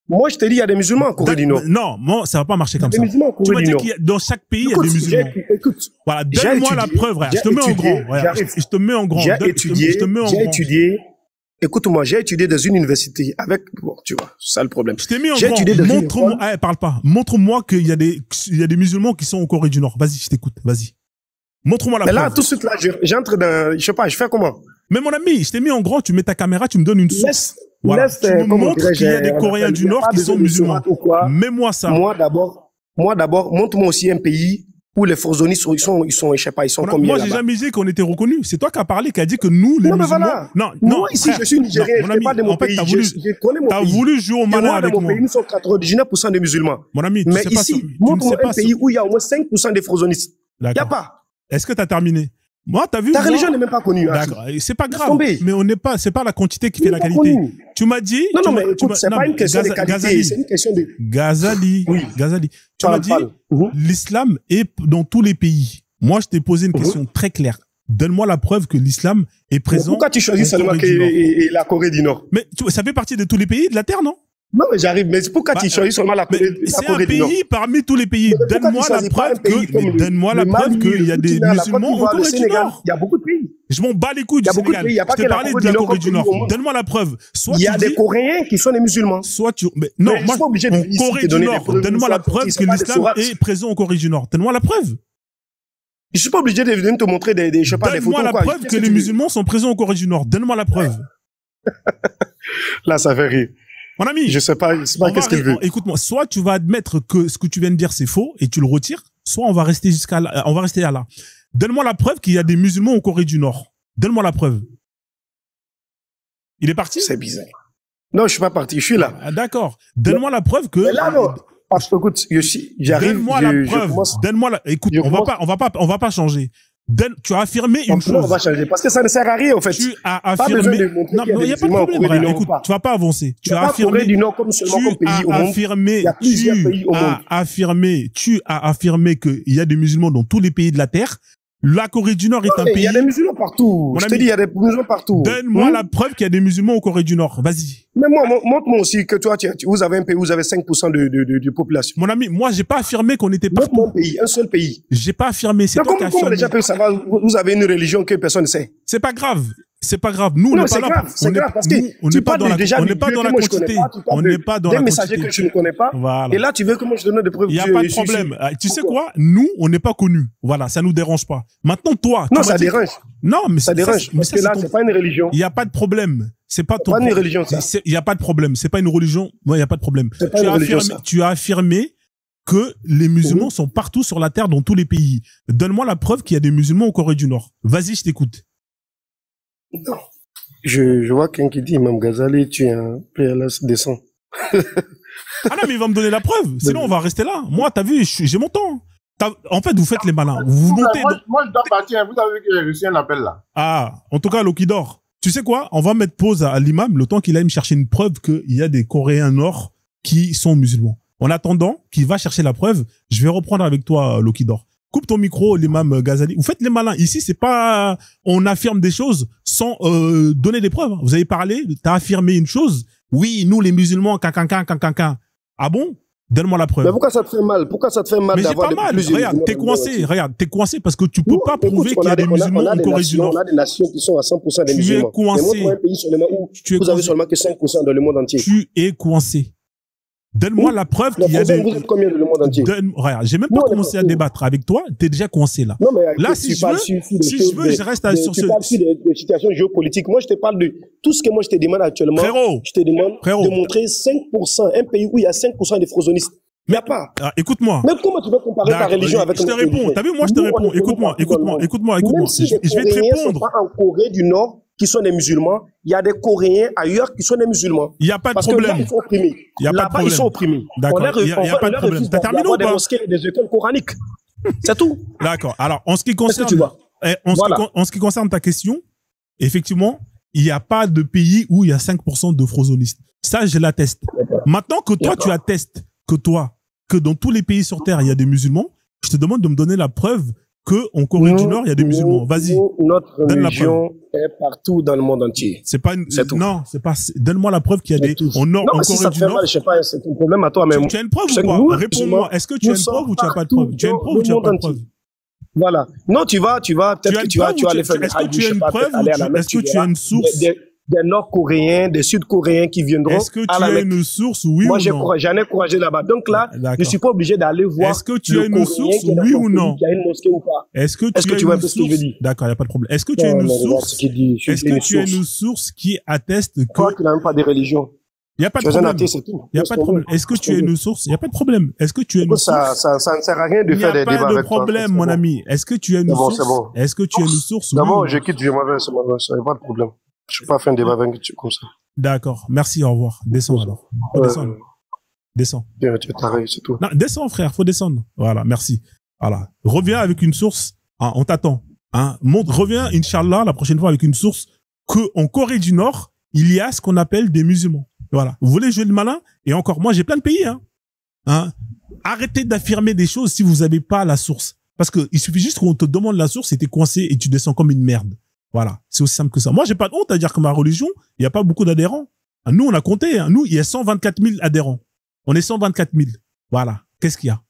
Moi, je te dis, il y a des musulmans en Corée du Nord. Non, ça va pas marcher comme ça. Tu m'as dit qu'il y a, dans chaque pays, il y a des musulmans. Écoute. Voilà, donne-moi la preuve, je te mets en grand. Je te mets en grand. J'ai étudié. Écoute-moi, j'ai étudié dans une université avec, bon, tu vois, c'est ça le problème. Je t'ai mis en grand. Montre-moi, parle pas. Montre-moi qu'il y a des musulmans qui sont en Corée du Nord. Vas-y, je t'écoute. Vas-y. Montre-moi la preuve. Mais là, tout de suite, là, j'entre dans, je sais pas, je fais comment? Mais mon ami, je t'ai mis en grand, tu mets ta caméra, tu me donnes une source. Voilà. Tu me montres qu'il y a des Coréens du Nord qui sont musulmans. Mets-moi ça. Moi d'abord, montre-moi aussi un pays où les Frozonistes ils sont, je sais pas, ils sont combien là-bas. Moi, j'ai jamais dit qu'on était reconnus. C'est toi qui as parlé, qui a dit que nous, les musulmans. Voilà. Non, moi, ici, je suis nigérien, je ne pas de mon pays. Je connais mon pays. T'as voulu jouer au malin avec moi. Dans mon pays, nous sommes 99% de musulmans. Mon ami, mais ici, montre-moi un pays où il y a au moins 5% de Frozonistes. Il n'y a pas. Est-ce que tu as terminé? Moi, t'as vu? Ta religion n'est même pas connue. D'accord. C'est pas grave. Mais c'est pas la quantité qui fait la qualité. Tu m'as dit. Non, mais écoute, c'est pas une question de qualité, c'est une question de. Ghazali. Tu m'as dit, l'islam est dans tous les pays. Moi, je t'ai posé une question très claire. Donne-moi la preuve que l'islam est présent. Pourquoi tu choisis seulement la Corée du Nord? Mais ça fait partie de tous les pays de la Terre, non? Non, mais j'arrive. Mais pourquoi tu choisis seulement la Corée du Nord? C'est un pays parmi tous les pays. Donne-moi la preuve qu'il y a des musulmans en Corée du Nord. Il y a beaucoup de pays. Je m'en bats les couilles du Sénégal. Je t'ai parlé de la Corée du Nord. Donne-moi la preuve. Il y a des Coréens qui sont des musulmans. Non, moi, en Corée du Nord, donne-moi la preuve que l'islam est présent en Corée du Nord. Donne-moi la preuve. Je suis pas obligé de venir te montrer des photos. Donne-moi la preuve que les musulmans sont présents en Corée du Nord. Donne-moi la preuve. Là, ça fait rire. Mon ami, je sais pas qu'est-ce qu'il veut. Écoute-moi, soit tu vas admettre que ce que tu viens de dire c'est faux et tu le retires, soit on va rester là. Donne-moi la preuve qu'il y a des musulmans en Corée du Nord. Donne-moi la preuve. Il est parti? C'est bizarre. Non, je suis pas parti, je suis là. Ah, d'accord. Donne-moi la preuve que. Mais là, non. Parce que écoute, j'arrive. Donne-moi la preuve. Donne-moi la. Écoute, on va pas changer. Tu as affirmé une chose. On va changer parce que ça ne sert à rien en fait. Tu as Pas besoin affirmé. de montrer Non, qu'il y a il des n'y a pas de musulmans en problème. Corée du Regarde, Nord ou écoute, pas. tu vas pas avancer. Tu Il y a as pas affirmé. Corée du Nord comme seulement comme pays au monde. Affirmé, Il y a plusieurs pays au monde. tu as affirmé qu'il y a des musulmans dans tous les pays de la terre. La Corée du Nord est un pays. Il y a des musulmans partout. Je te dis, il y a des musulmans partout. Donne-moi la preuve qu'il y a des musulmans au Corée du Nord. Vas-y. Mais moi, montre-moi aussi que toi, vous avez un pays où vous avez 5% de population. Mon ami, moi, j'ai pas affirmé qu'on était partout. Montre-moi un pays, un seul pays. J'ai pas affirmé. C'est toi qui as affirmé. Comment les gens peuvent savoir, vous avez une religion que personne ne sait? C'est pas grave. C'est pas grave. Nous, on n'est pas là. C'est grave parce que on n'est pas dans la quantité. On n'est pas dans la quantité. Des messagers que je ne connais pas. Voilà. Et là, tu veux que moi je donne des preuves? Il n'y a pas de problème. Tu sais quoi? Nous, on n'est pas connus. Voilà. Ça nous dérange pas. Maintenant, toi. Non, ça dérange. Non, mais ça dérange. Parce que là, c'est pas une religion. Il n'y a pas de problème. C'est pas ton. Pas une religion, ça. Il n'y a pas de problème. C'est pas une religion. Moi, il n'y a pas de problème. Tu as affirmé que les musulmans sont partout sur la terre dans tous les pays. Donne-moi la preuve qu'il y a des musulmans au Corée du Nord. Vas-y, je t'écoute. Non. Je vois quelqu'un qui dit, Imam Ghazali, tu es un PLS décent. Ah non, mais il va me donner la preuve. Sinon, on va rester là. Moi, t'as vu, j'ai mon temps. En fait, vous faites les malins. Vous montez. Moi, je dois partir. Vous avez vu que j'ai reçu un appel là. Ah, en tout cas, Lokidor. Tu sais quoi? On va mettre pause à l'imam le temps qu'il aille me chercher une preuve qu'il y a des Coréens Nord qui sont musulmans. En attendant qu'il va chercher la preuve, je vais reprendre avec toi, Lokidor. Coupe ton micro, l'imam Ghazali. Vous faites les malins. Ici, c'est pas, on affirme des choses sans donner des preuves. Vous avez parlé, t'as affirmé une chose. Oui, nous, les musulmans, Ah bon? Donne-moi la preuve. Mais pourquoi ça te fait mal? Pourquoi ça te fait mal d'avoir des plusieurs musulmans? Regarde, t'es coincé parce que tu peux pas prouver qu'il y a des musulmans en Corée du Nord. On a des nations qui sont à 100% des musulmans. Tu es coincé. Mais un pays seulement où vous avez seulement que 5% dans le monde entier. Tu es coincé. Donne-moi la preuve qu'il y a des... Vous êtes combien dans le monde entier? Regarde, j'ai même pas commencé à débattre avec toi, t'es déjà coincé là. Non, mais là, si je veux, je reste sur ce... Tu parles de situations géopolitiques. Moi, je te parle de tout ce que moi je te demande actuellement. Frérot, je te demande de montrer 5%, un pays où il y a 5% de frauzonistes. Il n'y a pas. Écoute-moi. Mais comment tu veux comparer ta religion avec je te réponds. T'as vu, moi, je te réponds. Écoute-moi. Même si les Coréens ne sont pas en Corée du Nord, qui sont des musulmans, il y a des Coréens ailleurs qui sont des musulmans. Il n'y a pas de problème. Parce que là, ils sont opprimés. Là-bas, ils sont opprimés. D'accord. Il n'y a pas de problème. T'as terminé ou pas? Des mosquées et des écoles coraniques. C'est tout. D'accord. Alors, en ce qui concerne, en ce qui concerne ta question, effectivement, il n'y a pas de pays où il y a 5% de frauzonistes. Ça, je l'atteste. Maintenant que toi, tu attestes que dans tous les pays sur Terre, il y a des musulmans, je te demande de me donner la preuve qu'en Corée du Nord, il y a des musulmans. Vas-y. Notre religion est partout dans le monde entier. C'est pas non, c'est pas, donne-moi la preuve qu'il y a des, en Corée du Nord. Je sais pas, c'est un problème à toi, mais tu as une preuve ou pas? Réponds-moi. Est-ce que tu as une preuve ou tu n'as pas de preuve? Tu as une preuve ou tu n'as pas de preuve? Voilà. Non, tu vas, peut-être que tu vas aller faire est-ce que tu as une preuve ou est-ce que tu as une source? Des Nord-Coréens, des Sud-Coréens qui viendront. Est-ce que tu as une source, oui ou non? Moi, j'en ai encouragé là-bas. Donc là, je suis pas obligé d'aller voir. Est-ce que tu as une source, oui ou non? Il y a une mosquée ou pas? Est-ce que tu vois un peu ce que je veux dire? D'accord, il n'y a pas de problème. Est-ce que tu as une source? Est-ce que tu as une source qui atteste que... Toi qui n'as même pas de religion. Il n'y a pas de problème. Il n'y a pas de problème. Est-ce que tu as une source? Il n'y a pas de problème. Est-ce que tu as une source? Ça ne sert à rien de faire des débats avec toi. Il n'y a pas de problème, mon ami. Est-ce que tu as une source? Est-ce que tu as une source? D'abord, je quitte, je m'en vais, il n'y a pas de problème. Je ne suis pas fait un débat avec tu comme ça. D'accord. Merci, au revoir. Descends alors. Faut descendre. Descends. Tu es taré, c'est tout. Non, descends, frère. Faut descendre. Voilà. Merci. Voilà. Reviens avec une source. Hein, on t'attend. Hein. Reviens, Inch'Allah, la prochaine fois avec une source qu'en Corée du Nord, il y a ce qu'on appelle des musulmans. Voilà. Vous voulez jouer le malin? Et encore, moi, j'ai plein de pays, hein. Arrêtez d'affirmer des choses si vous n'avez pas la source. Parce que il suffit juste qu'on te demande la source et t'es coincé et tu descends comme une merde. Voilà, c'est aussi simple que ça. Moi, j'ai pas de honte à dire que ma religion, il n'y a pas beaucoup d'adhérents. Nous, on a compté. Nous, il y a 124 000 adhérents. On est 124 000. Voilà. Qu'est-ce qu'il y a?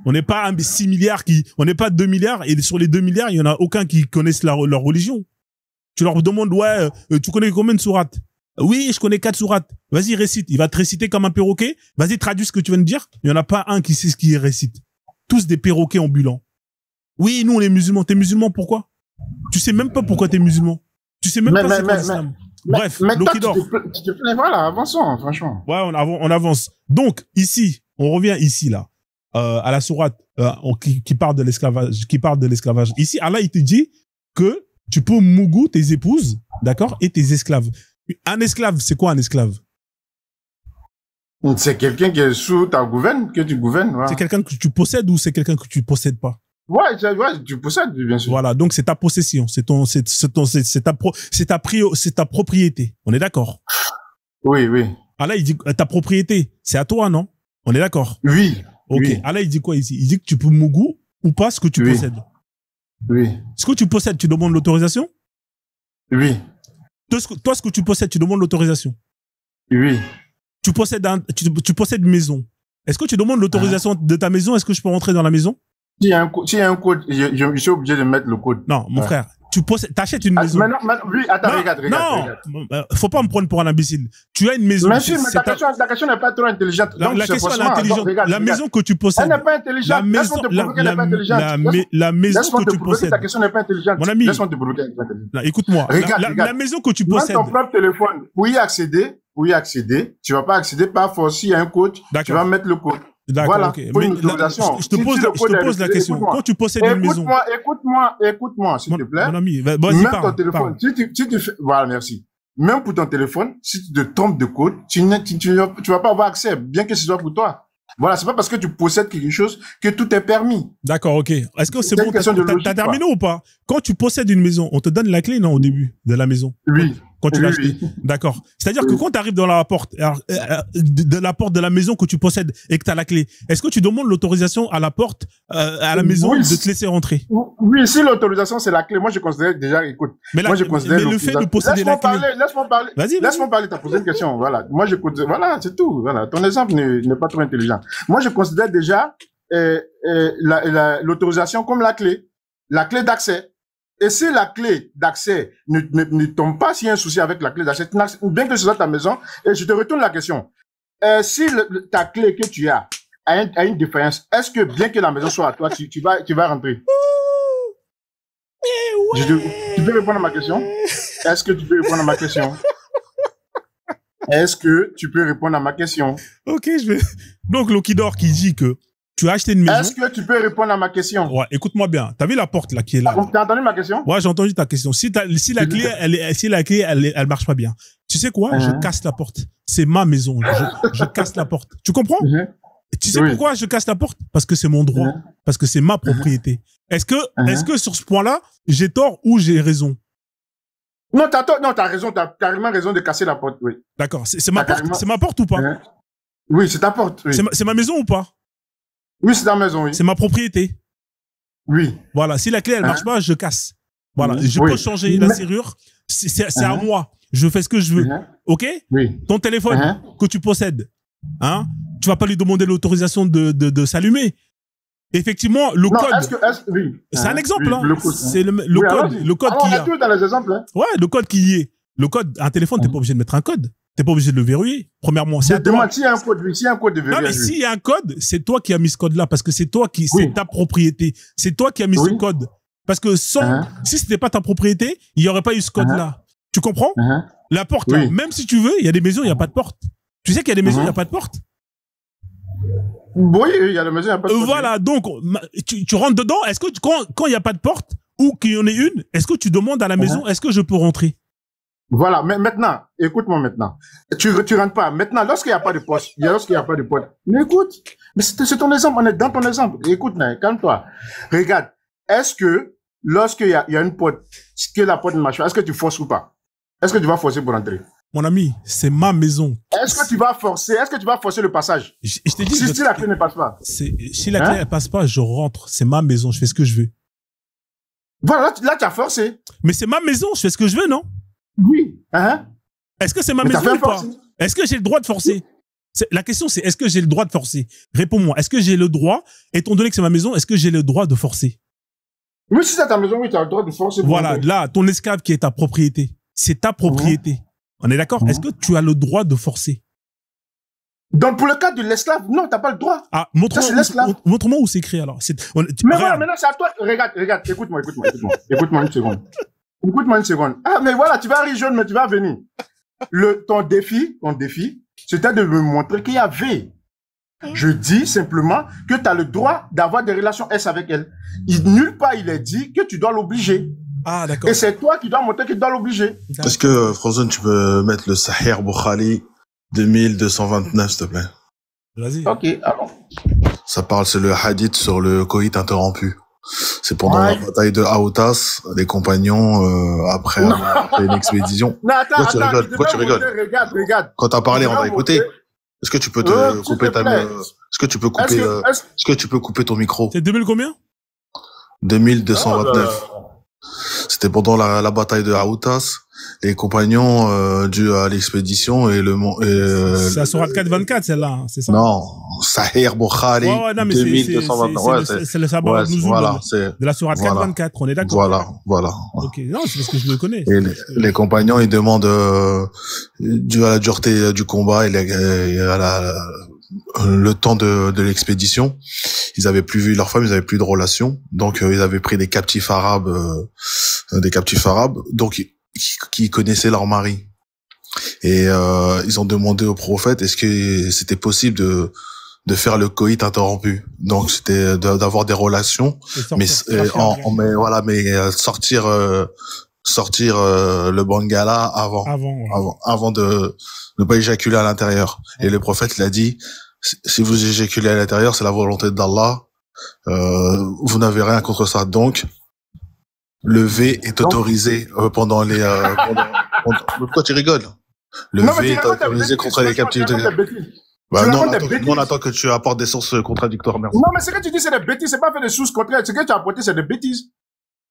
On n'est pas 6 milliards on n'est pas 2 milliards et sur les 2 milliards, il y en a aucun qui connaissent leur religion. Tu leur demandes, tu connais combien de sourates? Oui, je connais 4 sourates. Vas-y, récite. Il va te réciter comme un perroquet. Vas-y, traduis ce que tu viens de dire. Il y en a pas un qui sait ce qu'il récite. Tous des perroquets ambulants. Oui, nous, on est musulmans. T'es musulman, pourquoi? Tu sais même pas pourquoi t'es musulman. Tu sais même pas c'est quoi l'islam. Bref, Lokidor. Tu te plains, voilà, avançons, franchement. Ouais, on avance. Donc, ici, on revient ici, là, à la sourate, qui parle de l'esclavage, Ici, Allah, il te dit que tu peux mougou tes épouses, d'accord, et tes esclaves. Un esclave, c'est quoi un esclave? C'est quelqu'un qui est sous ta gouverne, que tu gouvernes, voilà. C'est quelqu'un que tu possèdes ou c'est quelqu'un que tu possèdes pas? Ouais, tu possèdes, bien sûr. Voilà, donc c'est ta possession, c'est ta propriété. On est d'accord? Oui, oui. Ah là, il dit ta propriété, c'est à toi, non? On est d'accord? Oui. Ok. Oui. Ah là, il dit quoi ici? Il dit que tu peux mougou ou pas ce que tu possèdes. Oui. Ce que tu possèdes, tu demandes l'autorisation? Oui. Toi, ce que tu possèdes, tu demandes l'autorisation? Oui. Tu possèdes une maison. Est-ce que tu demandes l'autorisation de ta maison? Est-ce que je peux rentrer dans la maison? S'il y a un code, je suis obligé de mettre le code. Non, mon frère. T'achètes une maison. Oui, attends, regarde. Faut pas me prendre pour un imbécile. Tu as une maison. Mais ta question n'est pas trop intelligente. La question est intelligente. La maison que tu possèdes. Elle n'est pas intelligente. Laisse-moi te prouver qu'elle n'est pas intelligente. La maison que tu possèdes. Ta question n'est pas intelligente. Mon ami. Laisse-moi te prouver qu'elle n'est pas intelligente. Écoute-moi. La maison que tu possèdes. Dans ton propre téléphone, pour y accéder, tu vas pas accéder par force. S'il y a un code, tu vas mettre le code. D'accord, voilà, ok. pour une autorisation. Je te pose la question. Quand tu possèdes une maison. Écoute-moi, s'il te plaît. Mon ami, vas-y, même ton téléphone, si tu fais, voilà, merci. Même pour ton téléphone, si tu te trompes de code, tu vas pas avoir accès, bien que ce soit pour toi. Voilà, c'est pas parce que tu possèdes quelque chose que tout est permis. D'accord, ok. Est-ce que c'est bon? T'as terminé ou pas? Quand tu possèdes une maison, on te donne la clé, non, au début de la maison? Oui. Quand tu l'as acheté. D'accord. C'est-à-dire que quand tu arrives dans la porte, de la porte de la maison que tu possèdes et que tu as la clé, est-ce que tu demandes l'autorisation à la porte, à la maison, de te laisser rentrer? Oui, si l'autorisation c'est la cle, moi je considère déjà, écoute. Mais le fait de posséder la clé. Laisse-moi parler. Vas-y. Laisse-moi parler, t'as posé une question. Voilà. Moi je considère, voilà, c'est tout. Voilà. Ton exemple n'est pas trop intelligent. Moi je considère déjà, l'autorisation comme la clé d'accès. Et si la clé d'accès ne tombe pas, s'il y a un souci avec la clé d'accès, bien que ce soit ta maison, et je te retourne la question. Si ta clé que tu as a une défaillance, est-ce que bien que la maison soit à toi, tu vas rentrer? Ouais. Tu peux répondre à ma question? Est-ce que tu peux répondre à ma question? Est-ce que tu peux répondre à ma question? Ok, donc Lokidor qui dit que tu as acheté une maison. Est-ce que tu peux répondre à ma question? Ouais, écoute-moi bien. T'as vu la porte là qui est là? T'as entendu ma question? Ouais, j'ai entendu ta question. Si la clé elle marche pas bien, tu sais quoi? Je casse la porte. C'est ma maison. Je casse la porte. Tu comprends? Tu sais pourquoi je casse la porte? Parce que c'est mon droit. Parce que c'est ma propriété. Est-ce que sur ce point-là, j'ai tort ou j'ai raison? Non, t'as tort. Non, t'as raison. T'as carrément raison de casser la porte. Oui. D'accord. C'est ma porte. C'est ma porte ou pas? Oui, c'est ta porte. Oui. C'est ma maison ou pas? Oui, c'est ta maison, oui. C'est ma propriété. Oui. Voilà. Si la clé, elle marche pas, je casse. Voilà. Je peux changer la serrure. C'est à moi. Je fais ce que je veux. OK? Oui. Ton téléphone que tu possèdes, hein? Tu vas pas lui demander l'autorisation de s'allumer. Effectivement, le code. Oui. C'est un exemple, hein. C'est le code qui y a. On est dans les exemples, hein. Ouais, le code qui y est. Le code, un téléphone, t'es pas obligé de mettre un code. T'es pas obligé de le verrouiller. Premièrement, c'est à toi. S'il y a un code, s'il y a un code de verrouillage. Non, mais s'il y a un code, c'est toi qui as mis ce code-là, parce que c'est toi c'est ta propriété. C'est toi qui as mis ce code. Parce que si c'était pas ta propriété, il y aurait pas eu ce code-là. Tu comprends? La porte, là, même si tu veux, il y a des maisons, il y a pas de porte. Tu sais qu'il y a des maisons, il y a pas de porte. Oui, il y a des maisons, il y a pas de porte. Voilà, donc, tu rentres dedans. Est-ce que quand il y a pas de porte, ou qu'il y en ait une, est-ce que tu demandes à la maison, est-ce que je peux rentrer? Voilà, mais maintenant, écoute-moi maintenant. Tu rentres pas. Maintenant, lorsqu'il n'y a pas de porte, mais écoute, mais c'est ton exemple, on est dans ton exemple. Écoute, calme-toi. Regarde, est-ce que lorsqu'il y a une porte, que la porte ne marche pas, est-ce que tu forces ou pas? Est-ce que tu vas forcer pour rentrer? Mon ami, c'est ma maison. Est-ce que tu vas forcer le passage? Je te dis, si la clé ne passe pas. Si la clé ne passe pas, je rentre. C'est ma maison, je fais ce que je veux. Voilà, là tu as forcé. Mais c'est ma maison, je fais ce que je veux, non? Oui. Est-ce que c'est ma maison ou pas? Est-ce que j'ai le droit de forcer? La question, c'est est-ce que j'ai le droit de forcer? Réponds-moi. Est-ce que j'ai le droit, étant donné que c'est ma maison, est-ce que j'ai le droit de forcer? Oui, si c'est ta maison, oui, tu as le droit de forcer. Voilà, là, ton esclave qui est ta propriété, c'est ta propriété. On est d'accord? Est-ce que tu as le droit de forcer? Donc, pour le cas de l'esclave, non, t'as pas le droit. Ah, montre-moi où c'est écrit, alors. Mais voilà, maintenant, c'est à toi. Regarde, écoute-moi une seconde. Écoute-moi une seconde. Ah, mais voilà, tu vas rire jaune, mais tu vas venir. Ton défi, c'était de me montrer qu'il y avait. Je dis simplement que tu as le droit d'avoir des relations S avec elle. Nulle part, il est dit que tu dois l'obliger. Ah, d'accord. Et c'est toi qui dois montrer que tu dois l'obliger. Est-ce que, Frozone, tu peux mettre le Sahih Bukhari 2229, s'il te plaît? Vas-y. Ok, alors. Ça parle, c'est le hadith sur le coït interrompu. C'est pendant la bataille de Aotas, les compagnons, après une expédition. Non, attends, Pourquoi tu rigoles? Regarde. Quand t'as parlé, on t'a écouté. Est-ce que tu peux couper est-ce que tu peux couper ton micro? C'est 2000 combien? 2229. C'était pendant la bataille de Aotas. Les compagnons dus à l'expédition et c'est la Sourate 424 celle-là, hein, c'est ça? Non, Sahir Bukhari 2229. C'est le sabre voilà, de la Sourate 424, on est d'accord? Voilà. Ok, non, c'est parce que je le connais. Et les compagnons, ils demandent dû à la dureté du combat et à le temps de l'expédition, ils avaient plus vu leurs femmes, ils avaient plus de relations, donc ils avaient pris des captifs arabes, donc qui connaissaient leur mari. Et ils ont demandé au prophète est-ce que c'était possible de faire le coït interrompu. Donc c'était d'avoir des relations, mais sortir le bangala avant de ne pas éjaculer à l'intérieur. Et le prophète l'a dit si vous éjaculez à l'intérieur, c'est la volonté d'Allah. Vous n'avez rien contre ça. Donc le V est autorisé pendant les. Pourquoi tu rigoles? Le V est autorisé contre les captifs. Non, on attend que tu apportes des sources contradictoires. Merci. Non, mais ce que tu dis, c'est des bêtises. C'est pas fait des sources contraires. Ce que tu as apporté, c'est des bêtises.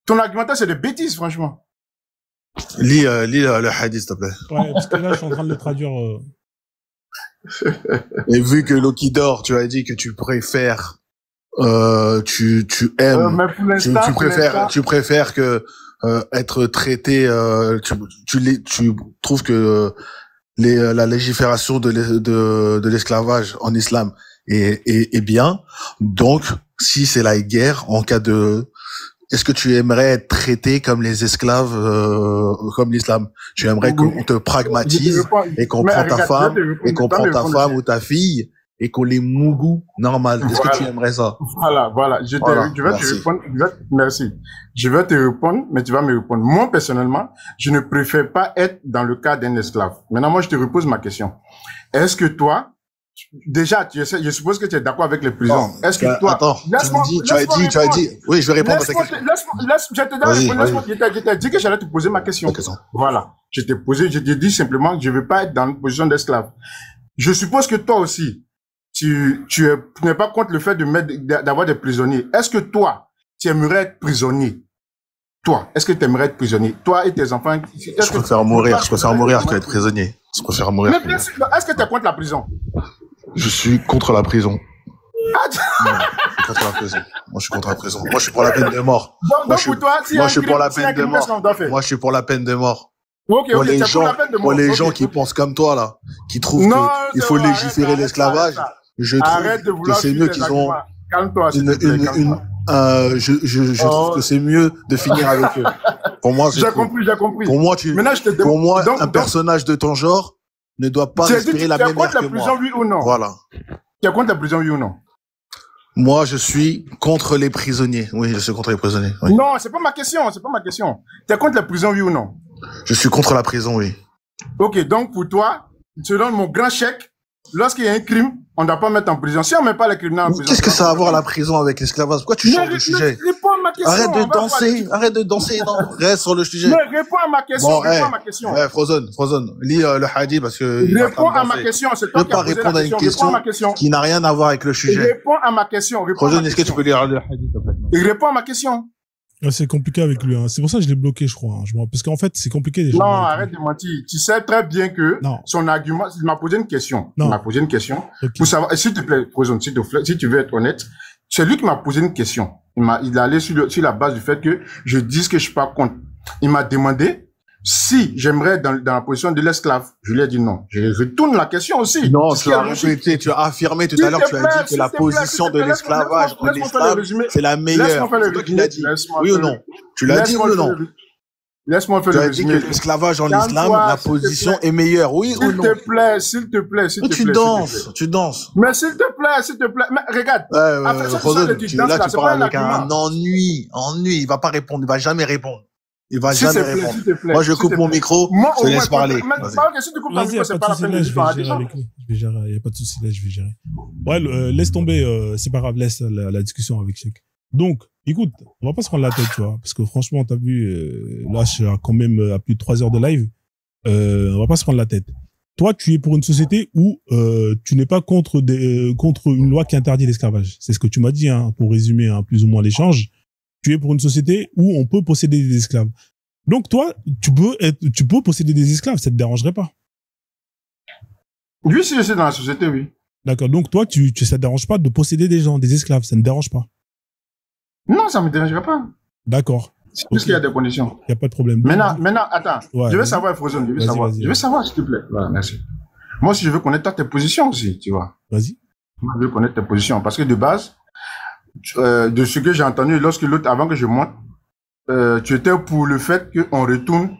Ton argumentaire, c'est des bêtises, franchement. Lis le hadith, s'il te plaît. Ouais, parce que là, je suis en train de le traduire. Et vu que Lokidor, tu as dit que tu préfères, tu aimes, tu préfères que être traité, tu trouves que la légifération de l'esclavage en islam est bien. Donc, si c'est la guerre, en cas de est-ce que tu aimerais être traité comme les esclaves, comme l'islam? Tu aimerais qu'on te pragmatise et qu'on prend ta femme, ou ta fille et qu'on les mougou normal. Est-ce que tu aimerais ça? Voilà. Je vais te répondre. Merci. Je vais te répondre, mais tu vas me répondre. Moi, personnellement, je ne préfère pas être dans le cas d'un esclave. Maintenant, moi, je te repose ma question. Est-ce que toi, déjà, je suppose que tu es d'accord avec les prisons. Est-ce que toi... Attends, tu as dit... Oui, je vais répondre à ta question. Je t'ai dit que j'allais te poser ma question. Voilà. Je t'ai dit simplement que je ne veux pas être dans une position d'esclave. Je suppose que toi aussi, tu n'es pas contre le fait d'avoir des prisonniers. Est-ce que toi, tu aimerais être prisonnier? Toi, est-ce que tu aimerais être prisonnier? Toi et tes enfants? Je préfère mourir qu'être prisonnier. Je préfère mourir. Mais bien sûr, est-ce que tu es contre la prison? Je suis contre la prison. Contre la prison. Moi, je suis contre la prison. Moi, je suis pour la peine de mort. Donc, pour toi, moi, je suis pour la peine de mort. Moi, je suis pour la peine de mort. Pour les gens qui pensent comme toi, là, qui trouvent qu'il faut légiférer l'esclavage, je trouve que c'est mieux qu'ils ont je trouve que c'est mieux de finir avec eux. Pour moi, j'ai compris. Pour moi, un personnage de ton genre ne doit pas respirer la même air que moi. Tu es contre la prison, oui ou non? Voilà. Tu es contre la prison, oui ou non? Moi, je suis contre les prisonniers. Oui, je suis contre les prisonniers. Oui. Non, c'est pas ma question. Tu es contre la prison, oui ou non? Je suis contre la prison, oui. Ok, donc pour toi, selon mon grand chèque, lorsqu'il y a un crime, on ne doit pas mettre en prison. Si on ne met pas les criminels en prison... Qu'est-ce que ça a à voir la prison avec l'esclavage? Pourquoi tu changes de sujet? Réponds à ma question. Arrête de danser, non. Reste sur le sujet. Mais réponds à ma question, Frozen. Lis le hadith parce que... Réponds à ma question, c'est toi qui as posé la question. Réponds à ma question. Qui n'a rien à voir avec le sujet. Réponds à ma question. Frozen, est-ce que tu peux lire le hadith, s'il te plaît? Réponds à ma question. C'est compliqué avec lui, hein. C'est pour ça que je l'ai bloqué, je crois. Parce qu'en fait, c'est compliqué déjà. Non, arrête de mentir. Tu sais très bien que son argument, il m'a posé une question. Okay. Pour savoir, s'il te plaît, Frozen, s'il te plaît, si tu veux être honnête, c'est lui qui m'a posé une question. Il est allé sur la base du fait que je dise que je suis pas contre. Il m'a demandé si j'aimerais dans la position de l'esclave. Je lui ai dit non. Je retourne la question aussi. Non, tu as affirmé tout à l'heure, tu as dit que la position de l'esclavage en islam, c'est la meilleure. C'est toi qui l'as dit. Oui ou non? Tu l'as dit ou non? Laisse-moi faire le résumé. Tu as dit que l'esclavage en islam, la position est meilleure. Oui ou non? S'il te plaît. Tu danses. Mais s'il te plaît. Mais regarde. Là, tu parles avec un ennui. Il va pas répondre. Il va jamais répondre. Moi, je coupe mon micro, je te laisse parler. Vas-y, il n'y a pas de souci, là, je vais gérer avec lui. Il n'y a pas de souci, là, je vais gérer. Ouais, laisse tomber, c'est pas grave, laisse la discussion avec Cheikh. Donc, écoute, on va pas se prendre la tête, tu vois, parce que franchement, t'as vu, là, je suis quand même à plus de 3 heures de live. On va pas se prendre la tête. Toi, tu es pour une société où tu n'es pas contre une loi qui interdit l'esclavage. C'est ce que tu m'as dit, hein, pour résumer plus ou moins l'échange. Tu es pour une société où on peut posséder des esclaves. Donc toi, tu peux posséder des esclaves, ça te dérangerait pas? Oui, si je suis dans la société, oui. D'accord. Donc toi, ça te dérange pas de posséder des gens, des esclaves, ça ne dérange pas? Non, ça me dérangerait pas. D'accord. C'est juste qu'il y a des conditions. Il n'y a pas de problème. Maintenant, attends. Ouais, je veux savoir, Frozen, je veux savoir, s'il te plaît. Voilà, merci. Moi aussi, je veux connaître tes positions aussi, tu vois. Vas-y. Je veux connaître tes positions. Parce que de base, de ce que j'ai entendu avant que je monte, tu étais pour le fait qu'on retourne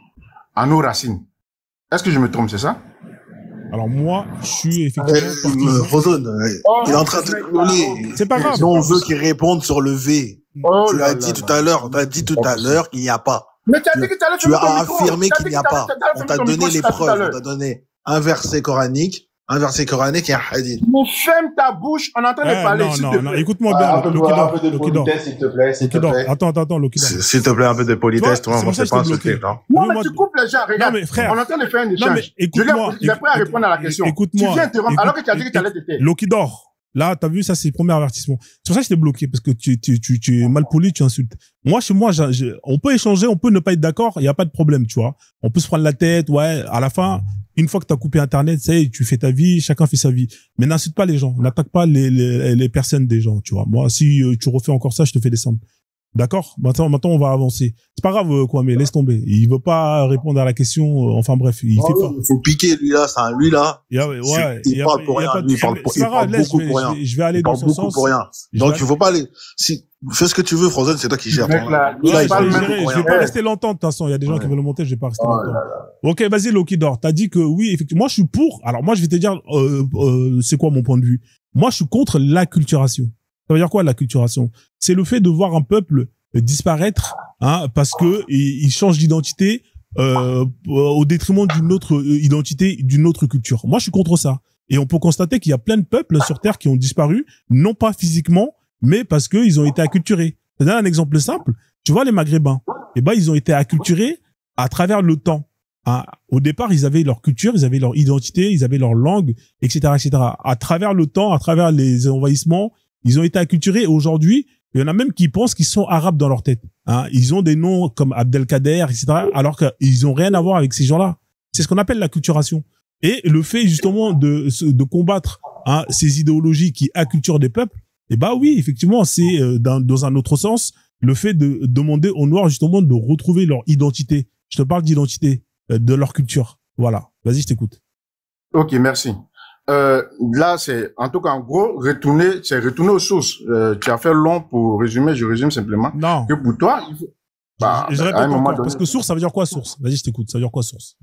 à nos racines. Est-ce que je me trompe, c'est ça? Alors moi, je suis effectivement Frozen, il est en train de rigoler. C'est pas grave. Si on veut qu'il réponde sur le V. Tu l'as dit tout à l'heure qu'il n'y a pas. Mais tu as affirmé qu'il n'y a pas. On t'a donné les preuves, on t'a donné un verset coranique et un hadith. Mais ferme ta bouche, on est en train de parler. Non, écoute-moi bien. Un peu de politesse, s'il te plaît, Attends, Lokidor. S'il te plaît, un peu de politesse, toi, on sait pas insulter, non? Non, mais tu coupes les gens, regarde. Non, mais frère. On est en train de faire un échange. Écoute-moi. Il est prêt à répondre à la question. Écoute-moi. Tu viens interrompre, alors que tu as dit que tu allais te taire. Lokidor. Là, t'as vu, ça, c'est le premier avertissement. C'est pour ça que je t'ai bloqué, parce que tu es mal poli, tu insultes. Moi, chez moi, on peut échanger, on peut ne pas être d'accord, il n'y a pas de problème, tu vois. On peut se prendre la tête, ouais, à la fin, une fois que t'as coupé Internet, tu fais ta vie, chacun fait sa vie. Mais n'insulte pas les gens, n'attaque pas les personnes des gens, tu vois. Moi, si tu refais encore ça, je te fais descendre. D'accord? Maintenant, on va avancer. C'est pas grave, quoi, mais laisse tomber. Il veut pas répondre à la question. Enfin, bref, il fait pas. Il faut piquer, lui, là, lui, là. Il parle pour rien. Il parle beaucoup pour rien. Je vais aller dans son sens. Pour rien. Donc, il faut pas aller, fais ce que tu veux, Frozen, c'est toi qui gères. Je vais pas rester longtemps, de toute façon. Il y a des gens qui veulent le monter, je vais pas rester longtemps. Ok, vas-y, Lokidor. T'as dit que oui, effectivement. Moi, je suis pour. Alors, moi, je vais te dire, c'est quoi mon point de vue. Moi, je suis contre l'acculturation. Ça veut dire quoi, l'acculturation? C'est le fait de voir un peuple disparaître, hein, parce que il change d'identité au détriment d'une autre identité, d'une autre culture. Moi, je suis contre ça. Et on peut constater qu'il y a plein de peuples sur Terre qui ont disparu, non pas physiquement, mais parce que ils ont été acculturés. Je te donne un exemple simple. Tu vois, les Maghrébins, ils ont été acculturés à travers le temps. Hein. Au départ, ils avaient leur culture, ils avaient leur identité, ils avaient leur langue, etc., etc. À travers le temps, à travers les envahissements, ils ont été acculturés. Aujourd'hui, il y en a même qui pensent qu'ils sont arabes dans leur tête. Hein. Ils ont des noms comme Abdelkader, etc., alors qu'ils ont rien à voir avec ces gens-là. C'est ce qu'on appelle l'acculturation. Et le fait justement de combattre ces idéologies qui acculturent des peuples, oui, effectivement, c'est dans un autre sens le fait de demander aux Noirs justement de retrouver leur identité. Je te parle d'identité, de leur culture. Voilà. Vas-y, je t'écoute. Ok, merci. Là, c'est, en tout cas, en gros, retourner aux sources. Tu as fait long pour résumer, je résume simplement. Non. Que pour toi, il faut, je répète encore, parce que source, ça veut dire quoi, source? Vas-y, je t'écoute. Ça veut dire quoi, source?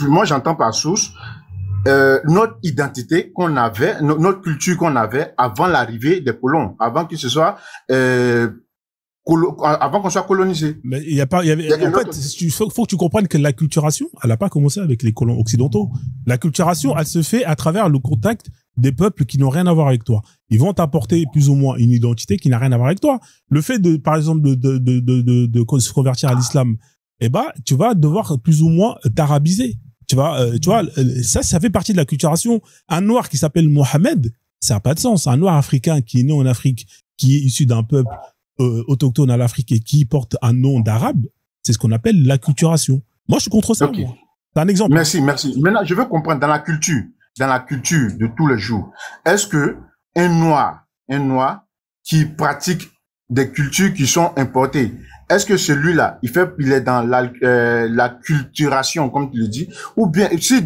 Moi, j'entends par source, notre identité qu'on avait, notre culture qu'on avait avant l'arrivée des colons, avant que ce soit, avant qu'on soit colonisé. Mais il y a pas, en fait, il faut que tu comprennes que l'acculturation, elle n'a pas commencé avec les colons occidentaux. L'acculturation, elle se fait à travers le contact des peuples qui n'ont rien à voir avec toi. Ils vont t'apporter plus ou moins une identité qui n'a rien à voir avec toi. Le fait de, par exemple, de se convertir à l'islam, tu vas devoir plus ou moins t'arabiser. Tu vois, ça fait partie de l'acculturation. Un noir qui s'appelle Mohamed, ça n'a pas de sens. Un noir africain qui est né en Afrique, qui est issu d'un peuple autochtone à l'Afrique et qui porte un nom d'arabe, c'est ce qu'on appelle l'acculturation. Moi, je suis contre ça. Okay. C'est un exemple. Merci. Maintenant, je veux comprendre dans la culture de tous les jours. Est-ce que un noir qui pratique des cultures qui sont importées, est-ce que celui-là, il est dans l'acculturation, comme tu le dis, ou bien si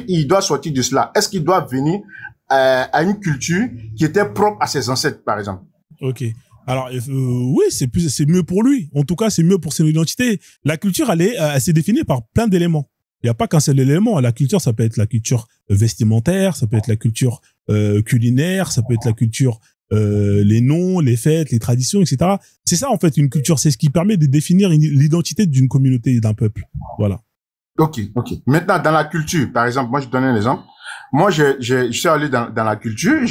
il doit sortir de cela, est-ce qu'il doit venir à une culture qui était propre à ses ancêtres, par exemple? Ok. Alors oui, c'est mieux pour lui. En tout cas, c'est mieux pour son identité. La culture, elle s'est définie par plein d'éléments. Il n'y a pas qu'un seul élément. La culture, ça peut être la culture vestimentaire, ça peut être la culture culinaire, ça peut être la culture les noms, les fêtes, les traditions, etc. C'est ça en fait une culture. C'est ce qui permet de définir l'identité d'une communauté et d'un peuple. Voilà. Ok. Maintenant, dans la culture, par exemple, moi je donne un exemple. Moi, je suis allé dans la culture,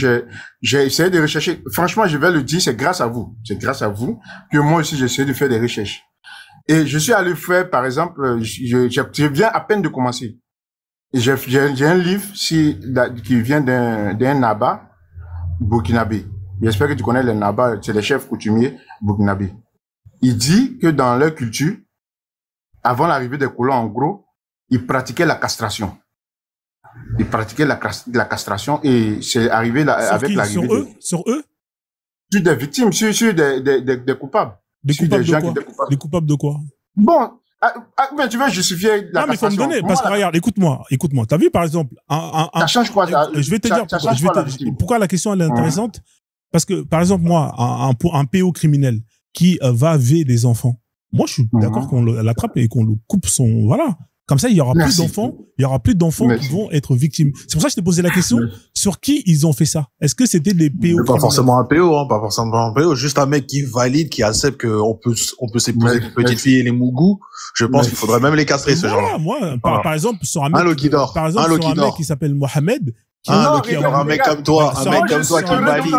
j'ai essayé de rechercher. Franchement, je vais le dire, c'est grâce à vous. C'est grâce à vous que moi aussi, j'ai essayé de faire des recherches. Et je suis allé faire, par exemple, je viens à peine de commencer. Et j'ai un livre qui vient d'un Naba burkinabé. J'espère que tu connais les Naba, c'est les chefs coutumiers burkinabés. Il dit que dans leur culture, avant l'arrivée des colons, en gros, ils pratiquaient la castration. Ils pratiquaient la castration et c'est arrivé avec l'arrivée sur eux sur des victimes, sur des coupables. Des coupables de quoi? Des coupables de quoi? Bon, mais tu veux justifier la castration. Non, mais faut me donner, parce que regarde, écoute-moi. T'as vu, par exemple, ça change quoi, je vais te dire pourquoi la question elle est intéressante. Parce que, par exemple, moi, un PO criminel qui va violer des enfants, moi, je suis d'accord qu'on l'attrape et qu'on le coupe son, voilà. Comme ça, il y aura plus d'enfants qui vont être victimes. C'est pour ça que je t'ai posé la question, sur qui ils ont fait ça? Est-ce que c'était des PO? Pas forcément un PO, pas forcément un PO, juste un mec qui valide, qui accepte qu'on peut s'épouser les petites filles et les mougous. Je pense qu'il faudrait même les castrer, ce genre-là. Moi, par exemple, sur un mec, qui s'appelle Mohamed, un mec comme toi, qui valide.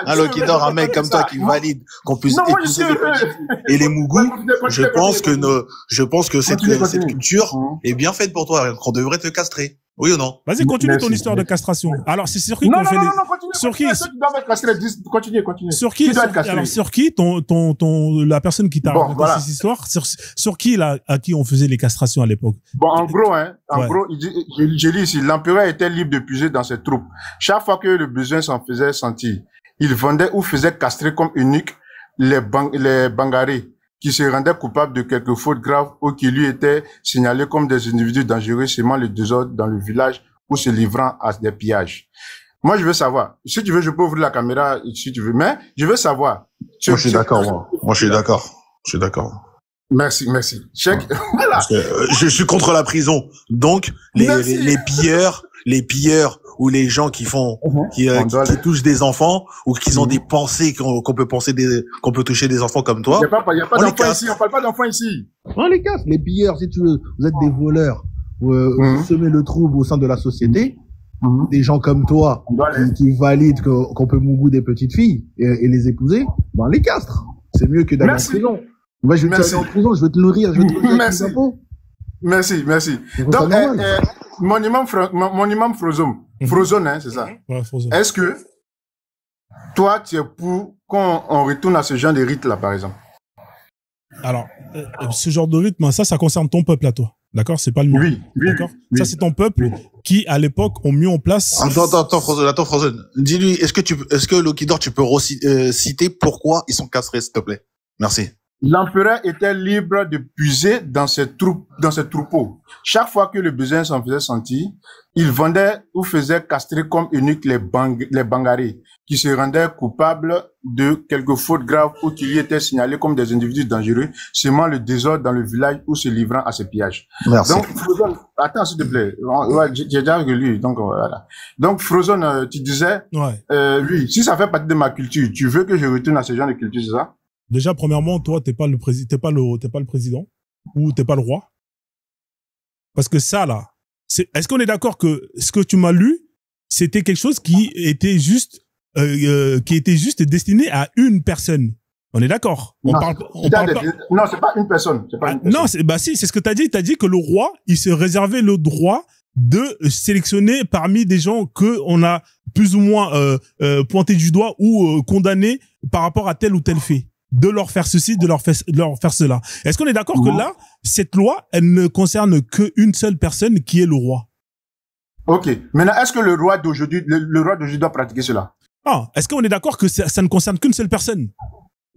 Un Lokidor, un mec comme toi qui valide qu'on puisse épouser les petites filles et les mougous. Je pense que cette culture est bien faite pour toi, qu'on devrait te castrer. Oui ou non? Vas-y, continue ton histoire de castration. Alors, c'est sur qui qu'on fait sur qui? Continue. Sur qui? Alors, sur qui la personne qui t'a raconté cette histoire, sur qui, à qui on faisait les castrations à l'époque? Bon, en gros, j'ai lu ici, l'empereur était libre de puiser dans ses troupes. Chaque fois que le besoin s'en faisait sentir, il vendait ou faisait castrer comme eunuques les bangarés, qui se rendaient coupables de quelques fautes graves ou qui lui étaient signalés comme des individus dangereux semant le désordre dans le village ou se livrant à des pillages. Moi, je veux savoir. Si tu veux, je peux ouvrir la caméra si tu veux, mais je veux savoir. Moi, je suis d'accord, moi. Je suis d'accord. Merci. Check. Voilà. Je suis contre la prison. Donc, les pilleurs ou les gens qui touchent des enfants ou qui ont des pensées qu'on peut toucher des enfants comme toi. Il y a pas d'enfants ici, on parle pas d'enfants ici. On les casse, les pilleurs, si tu veux. Vous êtes des voleurs. Vous semez le trouble au sein de la société. Des gens comme toi qui valident qu'on peut mougou des petites filles et les épouser, on les castre. C'est mieux que d'aller en prison. Moi, je vais te aller en prison, je vais te nourrir, je vais te nourrir. Merci. Donc, mon imam Frozone, hein, c'est ça. Ouais, Frozone. Est-ce que toi, tu es pour qu'on retourne à ce genre de rite-là, par exemple? Alors, ce genre de rythme, ça concerne ton peuple à toi. D'accord? C'est pas le mien. Oui. D'accord? Ça, c'est ton peuple qui, à l'époque, ont mis en place... Attends, Frozone. Dis-lui, est-ce que Lokidor, tu peux citer pourquoi ils sont castrés, s'il te plaît? Merci. L'empereur était libre de puiser dans ses troupeaux. Chaque fois que le besoin s'en faisait sentir, il vendait ou faisait castrer comme eunuques les bangarés, qui se rendaient coupables de quelques fautes graves ou qui lui étaient signalés comme des individus dangereux, semant le désordre dans le village ou se livrant à ses pillages. Merci. Donc, Frozone, attends, s'il te plaît. Ouais, j'ai déjà lu, donc voilà. Donc, Frozone, tu disais, oui, si ça fait partie de ma culture, tu veux que je retourne à ce genre de culture, c'est ça? Déjà, premièrement, toi, t'es pas le président ou t'es pas le roi. Parce que ça, là, est-ce qu'on est d'accord que ce que tu m'as lu, c'était quelque chose qui était juste destiné à une personne? On est d'accord? Non, c'est pas une personne. Non, si, c'est ce que t'as dit. T'as dit que le roi, il se réservait le droit de sélectionner parmi des gens que on a plus ou moins pointé du doigt ou condamné par rapport à tel ou tel fait. De leur faire ceci, de leur faire cela. Est-ce qu'on est d'accord que là, cette loi, elle ne concerne qu'une seule personne qui est le roi? Ok. Maintenant, est-ce que le roi d'aujourd'hui doit pratiquer cela? Ah, est-ce qu'on est d'accord que ça ne concerne qu'une seule personne?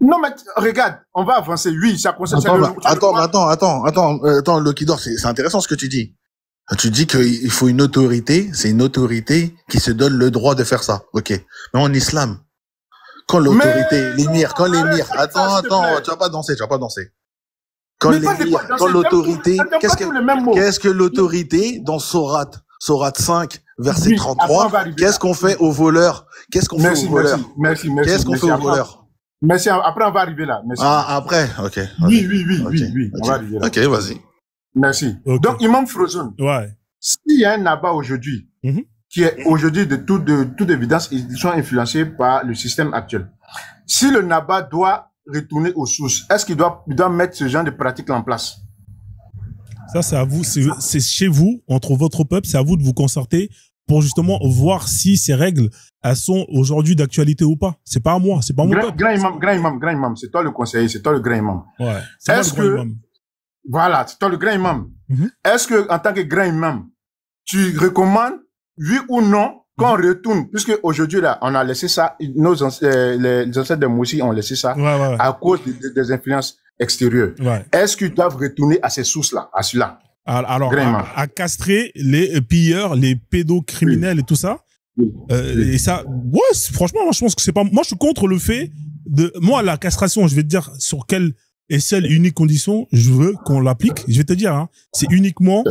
Non, mais regarde, on va avancer. Oui, ça concerne... Attends, Lokidor, c'est intéressant ce que tu dis. Tu dis qu'il faut une autorité, c'est une autorité qui se donne le droit de faire ça. Ok. Mais en islam, quand l'autorité, l'émir, attends, tu vas pas danser. Quand l'autorité, qu'est-ce que l'autorité dans Sourate 5, verset 33, qu'est-ce qu'on fait aux voleurs? Qu'est-ce qu'on fait aux voleurs? Merci, après on va arriver là. Merci. Ah, après, ok. Oui, on va arriver là. Ok, vas-y. Merci. Okay. Donc, Imam Frozone. Ouais. S'il y a un Naba aujourd'hui, qui est aujourd'hui de toute évidence, ils sont influencés par le système actuel. Si le Naba doit retourner aux sources, est-ce qu'il doit mettre ce genre de pratique en place? Ça, c'est à vous, c'est chez vous, entre votre peuple, c'est à vous de vous concerter pour justement voir si ces règles, elles sont aujourd'hui d'actualité ou pas. C'est pas à moi, c'est pas à mon peuple. Grand imam, c'est toi le conseiller, c'est toi le grand imam. Ouais, c'est moi le grand imam. Voilà, c'est toi le grand imam. Est-ce que, en tant que grand imam, tu recommandes, oui ou non, qu'on retourne, puisque aujourd'hui, là, on a laissé ça, les ancêtres de Moussi ont laissé ça à cause des influences extérieures. Est-ce qu'ils doivent retourner à ces sources-là, à cela? Alors, à castrer les pilleurs, les pédocriminels et tout ça. Et ça, ouais, franchement, moi, je pense que c'est pas, moi, je suis contre le fait de, moi, la castration, je vais te dire sur quelle et seule unique condition, je veux qu'on l'applique. Je vais te dire, hein, c'est uniquement,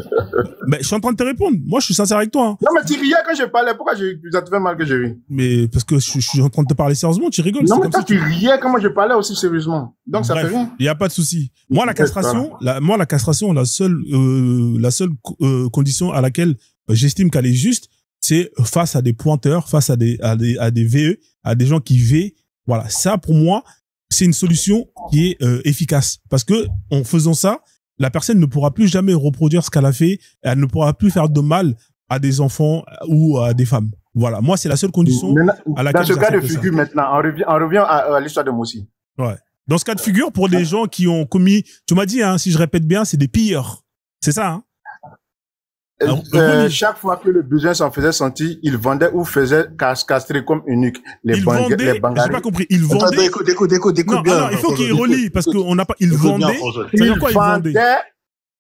je suis en train de te répondre. Moi, je suis sincère avec toi, hein. Non, mais tu riais quand je parlais. Pourquoi ça te fait mal que je ris? Mais, parce que je suis en train de te parler sérieusement, tu rigoles. Non, mais toi, tu riais quand moi je parlais aussi sérieusement. Donc, ça fait rien. Il n'y a pas de souci. Moi, la castration, la seule condition à laquelle j'estime qu'elle est juste, c'est face à des pointeurs, face à des VE, à des gens qui veillent. Voilà. Ça, pour moi, c'est une solution qui est efficace. Parce que, en faisant ça, la personne ne pourra plus jamais reproduire ce qu'elle a fait. Elle ne pourra plus faire de mal à des enfants ou à des femmes. Voilà. Moi, c'est la seule condition à laquelle. Dans ce cas de figure, maintenant, on revient à l'histoire de Moussi. Ouais. Dans ce cas de figure, pour des gens qui ont commis, tu m'as dit, hein, si je répète bien, c'est des pilleurs. C'est ça, hein? Chaque fois que le besoin s'en faisait sentir, il vendait ou faisait castrer comme unique les bangaris. J'ai pas compris. Il vendait. Écoute bien. Non, il faut qu'il relie parce qu'on n'a pas. Il vendait.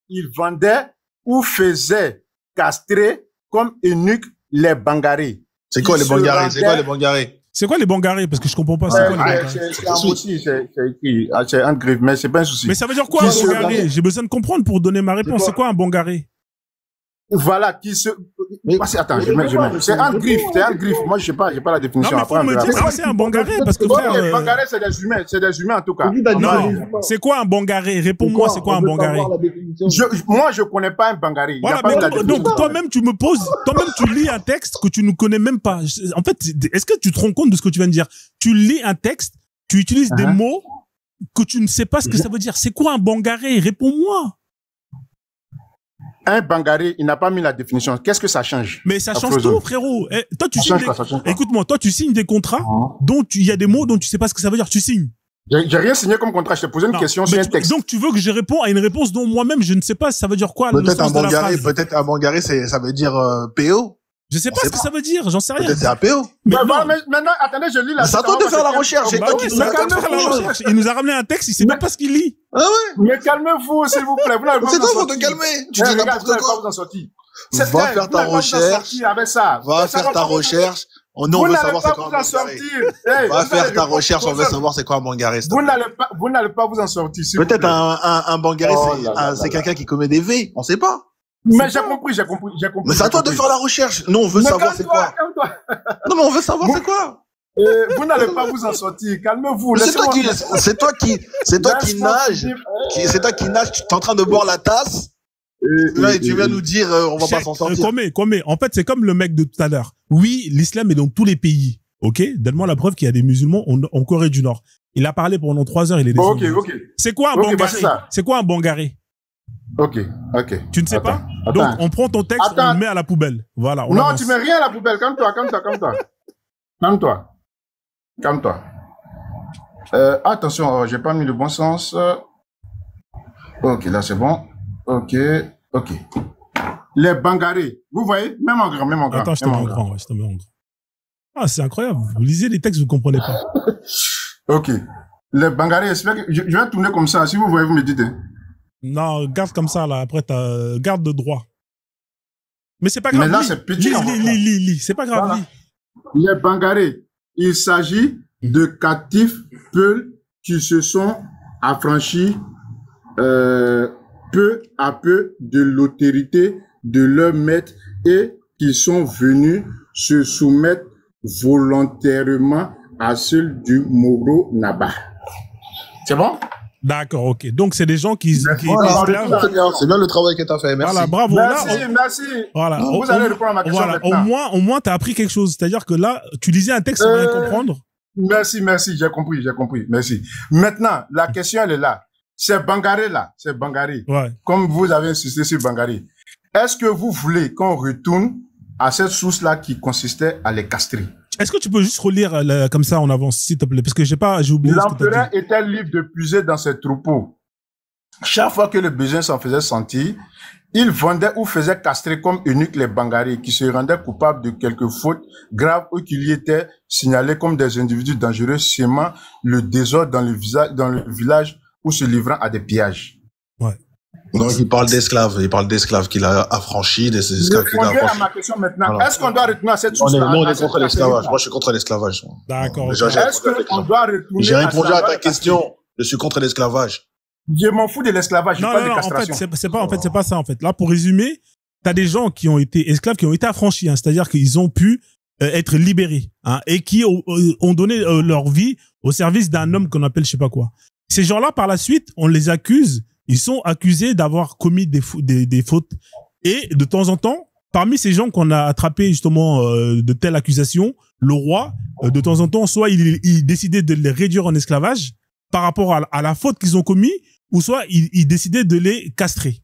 Il vendait ou faisait castrer comme unique les bangaris. C'est quoi les bangaris? C'est quoi les bangaris? Parce que je comprends pas. C'est quoi les bangaris? C'est un griffe, mais c'est pas un souci. Mais ça veut dire quoi un bangaré? J'ai besoin de comprendre pour donner ma réponse. C'est quoi un bangaré? Voilà, qui se... Attends, je mets. C'est un griffe. Moi, je sais pas, j'ai pas la définition. Non, mais faut me dire, c'est un bangaré, parce que frère... Les bangarés, c'est des humains, en tout cas. Non, c'est quoi un bangaré? Réponds-moi, c'est quoi un bangaré? Moi, je connais pas un bangaré. Voilà, mais donc, toi-même, tu me poses, toi-même, tu lis un texte que tu ne connais même pas. En fait, est-ce que tu te rends compte de ce que tu viens de dire? Tu lis un texte, tu utilises des mots que tu ne sais pas ce que ça veut dire. C'est quoi un bangaré? Réponds-moi. Un bangaré, il n'a pas mis la définition. Qu'est-ce que ça change? Mais ça change tout, frérot. Toi, tu signes écoute-moi, toi, tu signes des contrats dont il y a des mots dont tu sais pas ce que ça veut dire. Tu signes. J'ai rien signé comme contrat. Je t'ai posé une question sur un texte. Donc, tu veux que je réponds à une réponse dont moi-même, je ne sais pas ça veut dire quoi. Peut-être un bangaré, ça veut dire PO. Je sais pas ce que ça veut dire, j'en sais rien. Peut-être c'est un PO. Mais maintenant, attendez, je lis la... C'est à toi de faire la recherche. Il nous a ramené un texte, il sait même pas ce qu'il lit. Ah ouais? Mais calmez-vous, s'il vous plaît. C'est toi, faut te calmer. Tu dis n'importe quoi. Va faire ta recherche. Va faire ta recherche. Nous, on veut savoir c'est quoi un bangaré. Va faire ta recherche, on veut savoir c'est quoi un bangaré. Vous n'allez pas vous en sortir. Peut-être un bangaré, c'est quelqu'un qui commet des V. On sait pas. Mais j'ai compris. Mais c'est à toi de faire la recherche. Nous, on veut savoir c'est quoi. Non, mais on veut savoir c'est quoi. Vous n'allez pas vous en sortir. Calmez-vous. C'est toi qui nage. C'est toi qui nage. Tu es en train de boire la tasse. Là, et tu viens nous dire, on va pas s'en sortir. Commet. En fait, c'est comme le mec de tout à l'heure. Oui, l'islam est dans tous les pays. Ok? Donne-moi la preuve qu'il y a des musulmans en Corée du Nord. Il a parlé pendant 3 heures, il est descendu. Ok. C'est quoi un bangaré? C'est quoi un bangaré? Ok. Tu ne sais pas? Donc, on prend ton texte, on le met à la poubelle. Voilà. Non, tu mets rien à la poubelle. Calme-toi. Attention, j'ai pas mis le bon sens. Ok, là c'est bon. Ok. Les bangarés. Vous voyez? Même en grand. Attends, je te mets en grand. Ah, c'est incroyable. Vous lisez les textes, vous comprenez pas. Ok. Les bangarés, je vais tourner comme ça. Si vous voyez, vous me dites. Non, garde comme ça, là. Après, garde de droit. Mais c'est pas grave. Mais là, c'est petit. Lis. C'est pas grave. Voilà. Les bangarés, il s'agit de captifs peuls qui se sont affranchis peu à peu de l'autorité de leur maître et qui sont venus se soumettre volontairement à celle du Moro Naba. C'est bon? D'accord, ok. Donc, c'est des gens qui voilà, c'est bien le travail que tu as fait. Merci. Voilà, bravo. Merci. Voilà. Vous allez répondre à ma question maintenant. Au moins, tu as appris quelque chose. C'est-à-dire que là, tu lisais un texte sans rien comprendre. Merci. J'ai compris. Merci. Maintenant, la question, elle est là. C'est Bangaré, là. C'est Bangaré. Ouais. Comme vous avez insisté sur Bangaré. Est-ce que vous voulez qu'on retourne à cette source-là qui consistait à les castrer? Est-ce que tu peux juste relire comme ça en avance, s'il te plaît? Parce que j'ai oublié. L'empereur était libre de puiser dans ses troupeaux. Chaque fois que le besoin s'en faisait sentir, il vendait ou faisait castrer comme eunuques les Bangarés qui se rendaient coupables de quelques fautes graves ou qui y étaient signalés comme des individus dangereux, sémant le désordre dans le village ou se livrant à des pillages. Ouais. Donc, il parle d'esclaves qu'il a affranchis, des esclaves qu'il a affranchis. À ma question maintenant. Voilà. Est-ce qu'on doit retourner à cette chose? Non, on est contre l'esclavage. Moi, je suis contre l'esclavage. D'accord. Est-ce qu'on doit retourner J'ai répondu à ta question. Je suis contre l'esclavage. Je m'en fous de l'esclavage. Non, en fait, c'est pas ça, en fait. Là, pour résumer, t'as des gens qui ont été esclaves, qui ont été affranchis, hein, c'est-à-dire qu'ils ont pu être libérés, hein, et qui ont donné leur vie au service d'un homme qu'on appelle je sais pas quoi. Ces gens-là, par la suite, on les accuse. Ils sont accusés d'avoir commis des fautes. Et de temps en temps, parmi ces gens qu'on a attrapés justement de telles accusations, le roi, de temps en temps, soit il décidait de les réduire en esclavage par rapport à la faute qu'ils ont commis, ou soit il décidait de les castrer,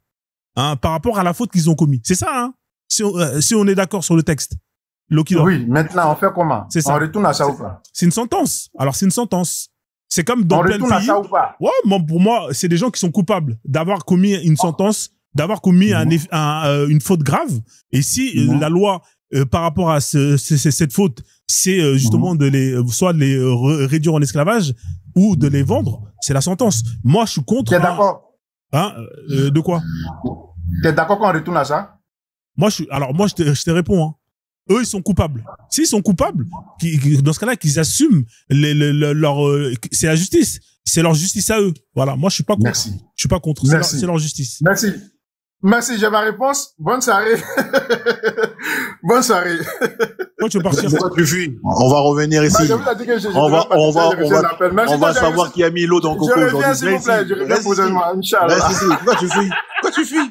hein, par rapport à la faute qu'ils ont commis. C'est ça, hein, si on est d'accord sur le texte. Oui, maintenant, on fait comment? C'est ça. On retourne à ça ou pas? C'est une sentence. Alors, c'est une sentence. C'est comme dans plein de pays. On retourne à ça ou pas? Ouais, pour moi, c'est des gens qui sont coupables d'avoir commis une sentence, d'avoir commis une faute grave. Et si la loi, par rapport à cette faute, c'est justement soit de les réduire en esclavage ou de les vendre, c'est la sentence. Moi, je suis contre. T'es d'accord? Hein, de quoi? T'es d'accord qu'on retourne à ça? Moi, je te réponds, hein. Eux, ils sont coupables. S'ils sont coupables, dans ce cas-là, qu'ils assument c'est la justice. C'est leur justice à eux. Voilà. Moi, je suis pas contre. Merci. Je suis pas contre. C'est leur justice. Merci, j'ai ma réponse. Bonne soirée. Bonne soirée. Toi, tu veux partir? Tu fuis. On va revenir ici. On va savoir qui a mis l'eau dans le coco aujourd'hui. S'il vous plaît, je reviens posément. Inch'Allah. Pourquoi tu fuis?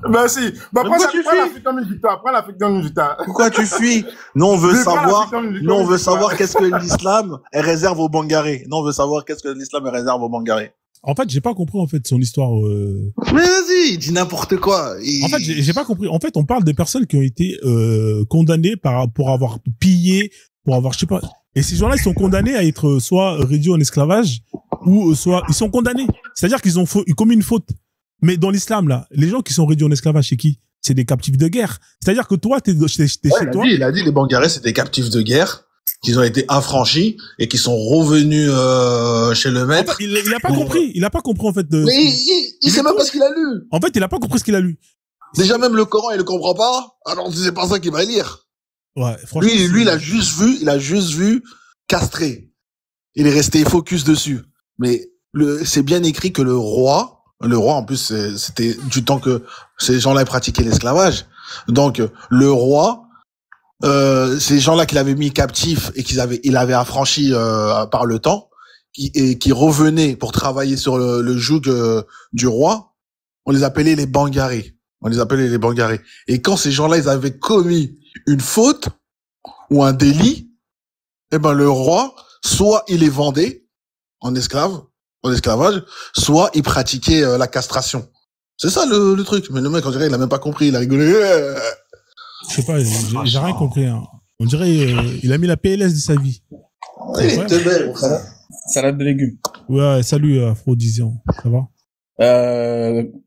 Merci. Prends l'Afrique comme une victoire. Pourquoi tu fuis? Non, on veut savoir qu'est-ce que l'islam réserve aux Bangarés. En fait, j'ai pas compris, en fait, son histoire, Mais vas-y, dis n'importe quoi. En fait, j'ai pas compris. En fait, on parle des personnes qui ont été, condamnées pour avoir pillé, pour avoir, je sais pas. Et ces gens-là, ils sont condamnés à être soit réduits en esclavage, ou soit, ils sont condamnés. C'est-à-dire qu'ils ont commis une faute. Mais dans l'islam, là, les gens qui sont réduits en esclavage, c'est qui? C'est des captifs de guerre. C'est-à-dire que toi, t'es chez toi. Il a dit, les Bangarés, c'est des captifs de guerre, qu'ils ont été affranchis, et qui sont revenus, chez le maître. En fait, il a pas compris. Il a pas compris, en fait. Mais il sait même pas ce qu'il a lu. En fait, il a pas compris ce qu'il a lu. Déjà, même le Coran, il le comprend pas. Alors, c'est pas ça qu'il va lire. Ouais, franchement. Lui, il a juste vu castrer. Il est resté focus dessus. Mais c'est bien écrit que le roi, en plus, c'était du temps que ces gens-là pratiquaient l'esclavage. Donc, le roi, ces gens-là qu'il avait mis captifs et il avait affranchis par le temps, qui revenaient pour travailler sur le joug du roi, on les appelait les Bangarés. Et quand ces gens-là, ils avaient commis une faute ou un délit, eh ben le roi, soit il les vendait en esclavage, soit il pratiquait la castration. C'est ça le truc. Mais le mec, on dirait, il a même pas compris, il a rigolé. Je sais pas, j'ai rien compris. Hein. On dirait, il a mis la PLS de sa vie. Il était belle. Salade de légumes. Ouais, salut Aphrodisian. Ça va?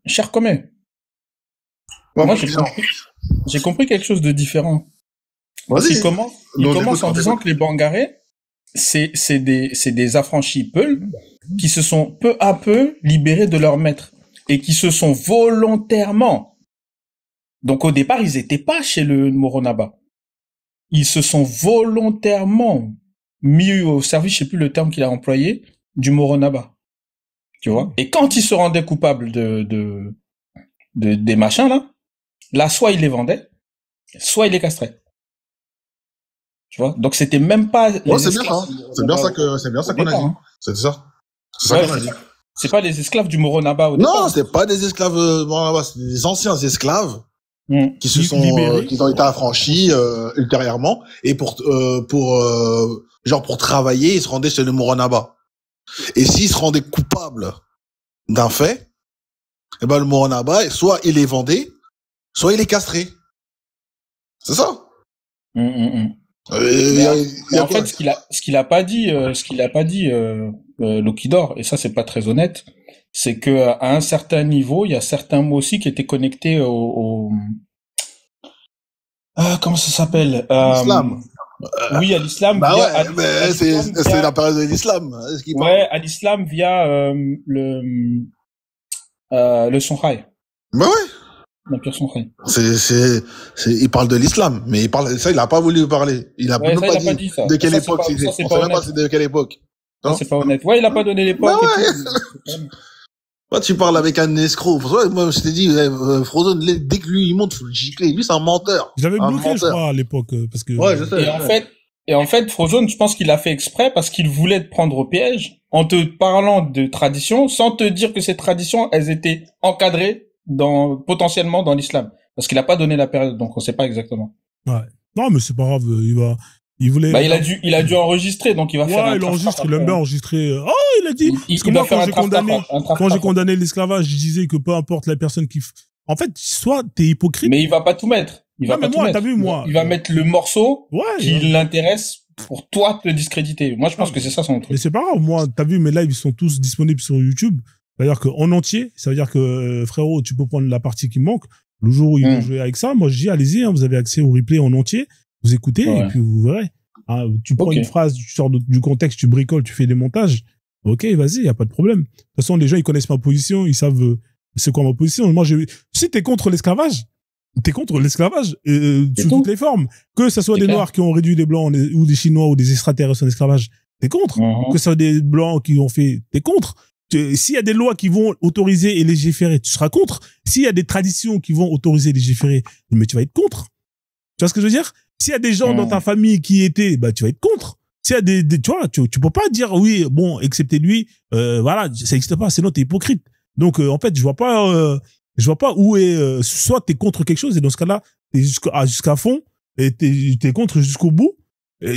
Cher Comé. Moi, j'ai compris quelque chose de différent. Il commence en disant que les Bangarés, c'est des affranchis Peuls qui se sont peu à peu libérés de leur maître et qui se sont volontairement. Donc au départ, ils étaient pas chez le Moronaba. Ils se sont volontairement mis au service, je sais plus le terme qu'il a employé, du Moronaba. Tu vois? Et quand ils se rendaient coupables des machins là, soit ils les vendaient, soit ils les castraient. Tu vois? Donc c'était même pas. Ouais, c'est bien ça. C'est bien ça qu'on a dit. C'est ça. C'est ça qu'on a dit. C'est pas les esclaves du Moronaba au départ. Non, c'est pas des esclaves Moronaba, c'est des anciens esclaves qui ont été affranchis ultérieurement et pour travailler, ils se rendaient chez le Moronaba. Et s'ils se rendaient coupables d'un fait, eh ben le Moronaba, soit il les vendait, soit il les castrait. C'est ça. En fait, ce qu'il a pas dit, Lokidor, et ça c'est pas très honnête, c'est que à un certain niveau, il y a certains mots aussi qui étaient connectés comment ça s'appelle l'islam. Oui, à l'islam. C'est la période de l'islam. Ouais, à l'islam via le Songhai. Bah ouais. L'Empire Songhai. Il parle de l'islam, mais il a pas voulu parler. Il a même pas dit ça. De quelle époque c'est. On sait même pas c'est de quelle époque. C'est pas honnête. Ouais, il a pas donné l'époque. Bah ouais. Toi, tu parles avec un escroc. Moi, je t'ai dit, Frozen, dès que lui, il monte, faut le gicler. Lui, c'est un menteur. J'avais bloqué, je crois, à l'époque, parce que... Ouais, je sais. Et en fait, Frozen, je pense qu'il a fait exprès parce qu'il voulait te prendre au piège en te parlant de traditions sans te dire que ces traditions, elles étaient encadrées potentiellement dans l'islam. Parce qu'il a pas donné la période, donc on sait pas exactement. Ouais. Non, mais c'est pas grave, il voulait... Bah, il a dû enregistrer, donc il va faire un il enregistre, il aime bien enregistrer. Oh, il a dit. Parce que moi, quand j'ai condamné l'esclavage, je disais que peu importe la personne qui, en fait, soit t'es hypocrite. Mais il va pas tout mettre. Il va mettre le morceau qui l'intéresse pour toi te discréditer. Moi, je pense que c'est ça son truc. Mais c'est pas grave. Moi, t'as vu, mes lives, ils sont tous disponibles sur YouTube. C'est-à-dire qu'en entier, ça veut dire que, frérot, tu peux prendre la partie qui manque. Le jour où il veut jouer avec ça, moi, je dis, allez-y, vous avez accès au replay en entier. Vous écoutez et puis vous verrez. Tu prends une phrase, tu sors du contexte, tu bricoles, tu fais des montages. Ok, vas-y, y a pas de problème. De toute façon, les gens, ils connaissent ma position, ils savent c'est quoi ma position. Moi, si t'es contre l'esclavage, sous toutes les formes. Que ce soit des Noirs qui ont réduit des Blancs ou des Chinois ou des extraterrestres en esclavage, t'es contre. Que ce soit des Blancs qui ont fait, t'es contre. S'il y a des lois qui vont autoriser et légiférer, tu seras contre. S'il y a des traditions qui vont autoriser et légiférer, mais tu vas être contre. Tu vois ce que je veux dire? S'il y a des gens dans ta famille qui étaient, bah, tu vas être contre. S'il y a tu vois, tu peux pas dire oui, bon, excepté lui, voilà, ça n'existe pas, sinon t'es hypocrite. Donc, en fait, je vois pas où est, soit t'es contre quelque chose et dans ce cas-là, t'es jusqu'à fond et t'es contre jusqu'au bout.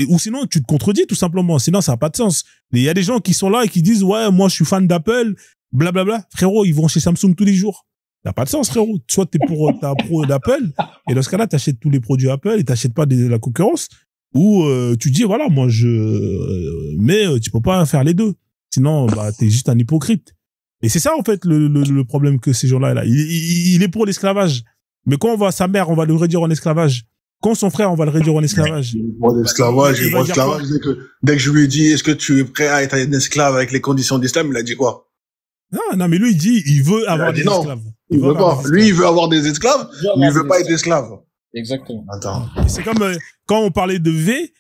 Ou sinon, tu te contredis tout simplement. Sinon, ça n'a pas de sens. Il y a des gens qui sont là et qui disent, ouais, moi, je suis fan d'Apple, blablabla. Frérot, ils vont chez Samsung tous les jours. Ça n'a pas de sens, frérot. Soit t'es un pro d'Apple, et dans ce cas-là, t'achètes tous les produits Apple et t'achètes pas de la concurrence. Ou, tu dis, voilà, moi, mais tu peux pas faire les deux. Sinon, bah, t'es juste un hypocrite. Et c'est ça, en fait, le problème que ces gens-là, là. Il est pour l'esclavage. Mais quand on voit sa mère, on va le réduire en esclavage. Quand son frère, on va le réduire en esclavage. Pour l'esclavage, dès que je lui ai dit, est-ce que tu es prêt à être un esclave avec les conditions d'islam, il a dit quoi? Non, mais lui, il dit, il veut avoir des esclaves. Il veut pas. Lui, il veut avoir des esclaves, mais il veut pas être esclave. Exactement. Attends. C'est comme, quand on parlait de V,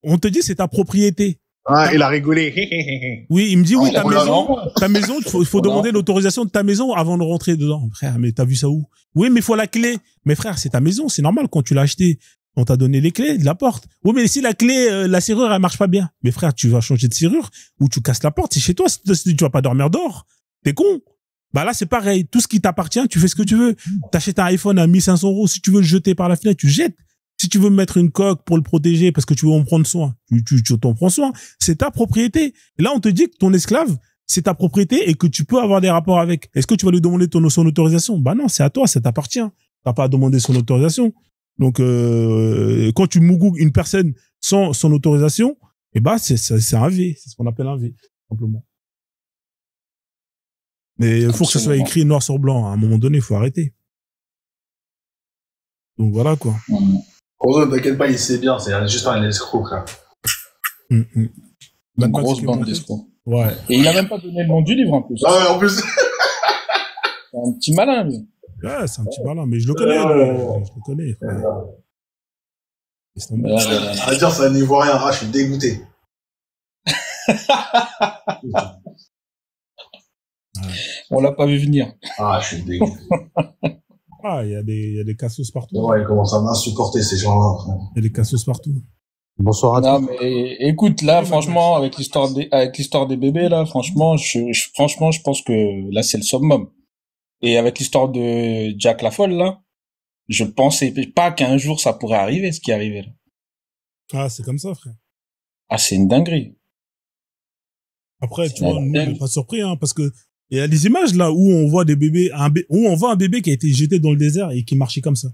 on te dit, c'est ta propriété. Ah, il a rigolé. Oui, il me dit, oui, ta maison, il faut demander l'autorisation de ta maison avant de rentrer dedans. Frère, mais t'as vu ça où? Oui, mais il faut la clé. Mais frère, c'est ta maison, c'est normal, quand tu l'as acheté, on t'a donné les clés de la porte. Oui, mais si la clé, la serrure, elle marche pas bien. Mais frère, tu vas changer de serrure ou tu casses la porte, c'est chez toi, tu vas pas dormir dehors. T'es con. Bah là, c'est pareil. Tout ce qui t'appartient, tu fais ce que tu veux. T'achètes un iPhone à 1500 €. Si tu veux le jeter par la fenêtre, tu jettes. Si tu veux mettre une coque pour le protéger parce que tu veux en prendre soin, tu t'en prends soin. C'est ta propriété. Et là, on te dit que ton esclave, c'est ta propriété et que tu peux avoir des rapports avec. Est-ce que tu vas lui demander son autorisation? Bah non, c'est à toi, ça t'appartient. T'as pas à demander son autorisation. Donc, quand tu mougoues une personne sans son autorisation, eh bah, c'est un V. C'est ce qu'on appelle un V, simplement. Mais il faut que ça soit écrit noir sur blanc. À un moment donné, il faut arrêter. Donc voilà, quoi. Oh, t'inquiète pas, il sait bien, c'est juste un escroc, frère. Une grosse bande d'escrocs. Ouais. Et il a même pas donné le nom du livre, en plus. Ah ouais, en plus. C'est un petit malin, lui. Ouais, c'est un petit malin, mais je le connais, je le connais, frère. À dire, c'est un Ivoirien, je suis dégoûté. On l'a pas vu venir. Ah, je suis dégoûté. Ah, il y a des cassos partout. Ouais, ils commencent à m'insupporter, ces gens-là. Il y a des cassos partout. Bonsoir à tous. Non, mais écoute, là, franchement, avec l'histoire des bébés, là, franchement, je pense que là, c'est le summum. Et avec l'histoire de Jack la Folle, là, je pensais pas qu'un jour ça pourrait arriver, ce qui est arrivé, là. Ah, c'est comme ça, frère. Ah, c'est une dinguerie. Après, tu vois, nous, on n'est pas surpris, hein, parce que il y a des images, là, où on voit des bébés, où on voit un bébé qui a été jeté dans le désert et qui marchait comme ça.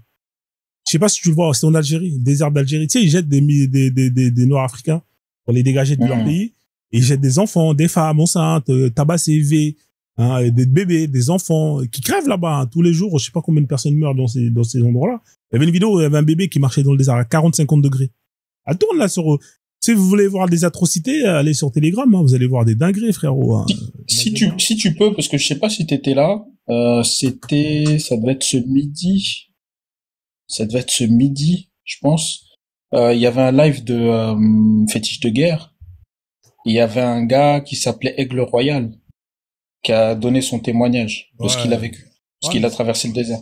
Je sais pas si tu le vois, c'est en Algérie, désert d'Algérie. Tu sais, ils jettent des Noirs africains pour les dégager de leur pays. Et ils jettent des enfants, des femmes enceintes, tabassées, hein, des bébés, des enfants qui crèvent là-bas, hein, tous les jours. Je sais pas combien de personnes meurent dans ces endroits-là. Il y avait une vidéo où il y avait un bébé qui marchait dans le désert à 40-50 degrés. Elle tourne là sur, si vous voulez voir des atrocités, allez sur Telegram, hein, vous allez voir des dingueries, frérot. Hein. Si tu peux, parce que je sais pas si t'étais là, ça devait être ce midi. Ça devait être ce midi, je pense. Il y avait un live de Fétiche de guerre. Il y avait un gars qui s'appelait Aigle Royal qui a donné son témoignage de ce qu'il a vécu, ce qu'il a traversé le désert.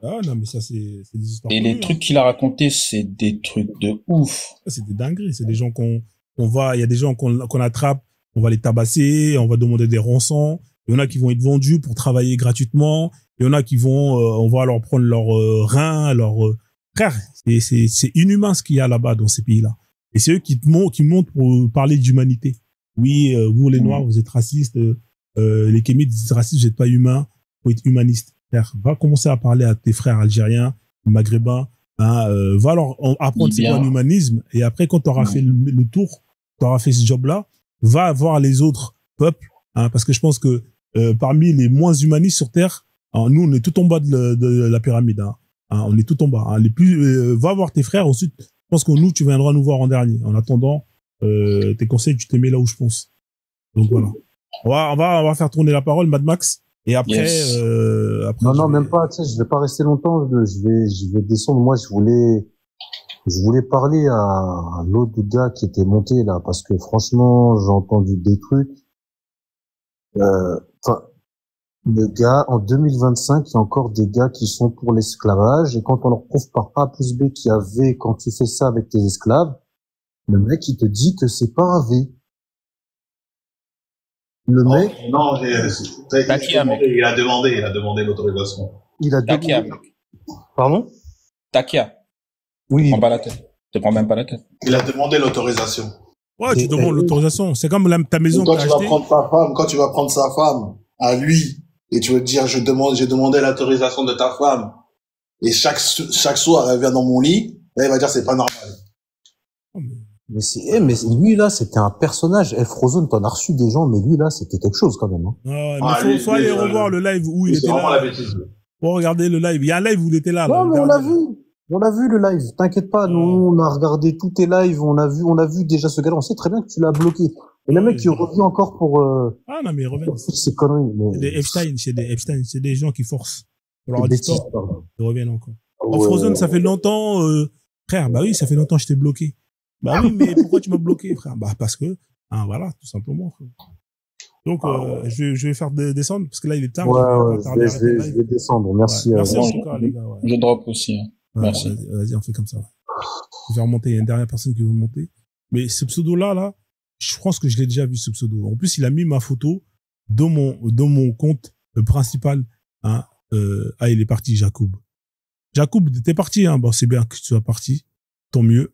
Ah non, mais ça c'est des histoires. Et les trucs qu'il a racontés, c'est des trucs de ouf. C'est des dingueries, c'est des gens qu'on va, il y a des gens qu'on attrape, on va les tabasser, on va demander des rançons. Il y en a qui vont être vendus pour travailler gratuitement. Il y en a qui vont, on va leur prendre leurs reins, frère. C'est inhumain ce qu'il y a là-bas dans ces pays-là. Et c'est eux qui montent pour parler d'humanité. Oui, vous les Noirs, vous êtes racistes. Les Kémites, vous êtes racistes, vous n'êtes pas humains. Faut être humaniste. Frère, va commencer à parler à tes frères algériens, maghrébins. Hein, va leur apprendre c'est quoi l'humanisme. Et après, quand tu auras fait le tour, tu auras fait ce job-là, va voir les autres peuples. Hein, parce que je pense que parmi les moins humanistes sur Terre, alors, nous, on est tout en bas de la pyramide. Hein. Hein, on est tout en bas. Hein. Va voir tes frères. Ensuite, je pense que nous, tu viendras nous voir en dernier. En attendant, tes conseils, tu te mets là où je pense. Donc voilà. On va faire tourner la parole, Mad Max. Et après, yes. Non, même pas. Tu sais, je vais pas rester longtemps. Je vais descendre. Moi, je voulais parler à l'autre gars qui était monté là, parce que franchement, j'ai entendu des trucs. Le gars, en 2025, il y a encore des gars qui sont pour l'esclavage, et quand on leur prouve par A plus B qu'il y avait, quand tu fais ça avec tes esclaves, le mec, il te dit que c'est pas un V. Le mec... Non, il a demandé l'autorisation. Il a demandé... Pardon? Takia. Oui. Te prends pas la tête. Te prends même pas la tête. Il a demandé l'autorisation. Ouais, tu demandes l'autorisation. C'est comme ta maison. Quand tu vas prendre sa femme à lui, et tu veux dire, j'ai demandé l'autorisation de ta femme, et chaque soir, elle vient dans mon lit, là, il va dire, c'est pas normal. Mais lui, là, c'était un personnage. Frozone, t'en as reçu des gens, mais lui, là, c'était quelque chose, quand même, hein. Mais faut aller revoir le live où il était là. C'est vraiment la bêtise. Faut regarder le live. Il y a un live où il était là. Non, mais on l'a vu. On a vu le live. T'inquiète pas. Nous, on a regardé tous tes lives. On a vu déjà ce gars-là. On sait très bien que tu l'as bloqué. Et le mec, il revient encore pour, ah, non, mais il revient. C'est conneries. C'est des Epstein. C'est des gens qui forcent. Pour leur histoire. Ils reviennent encore. En Frozen, ça fait longtemps, frère. Bah oui, ça fait longtemps que je t'ai bloqué. Bah oui, mais pourquoi tu m'as bloqué, frère? Bah, parce que, hein, voilà, tout simplement, frère. Donc, je vais faire descendre, parce que là, il est tard. Je vais descendre. Merci. Ouais, merci en tout cas, les gars. Ouais. Je drop aussi. Hein. Merci. Vas-y, on fait comme ça. Ouais. Je vais remonter. Il y a une dernière personne qui veut monter. Mais ce pseudo-là, je pense que je l'ai déjà vu, ce pseudo. En plus, il a mis ma photo dans mon compte principal. Hein. Il est parti, Jacob. Jacob, t'es parti, hein. Bon, c'est bien que tu sois parti. Tant mieux.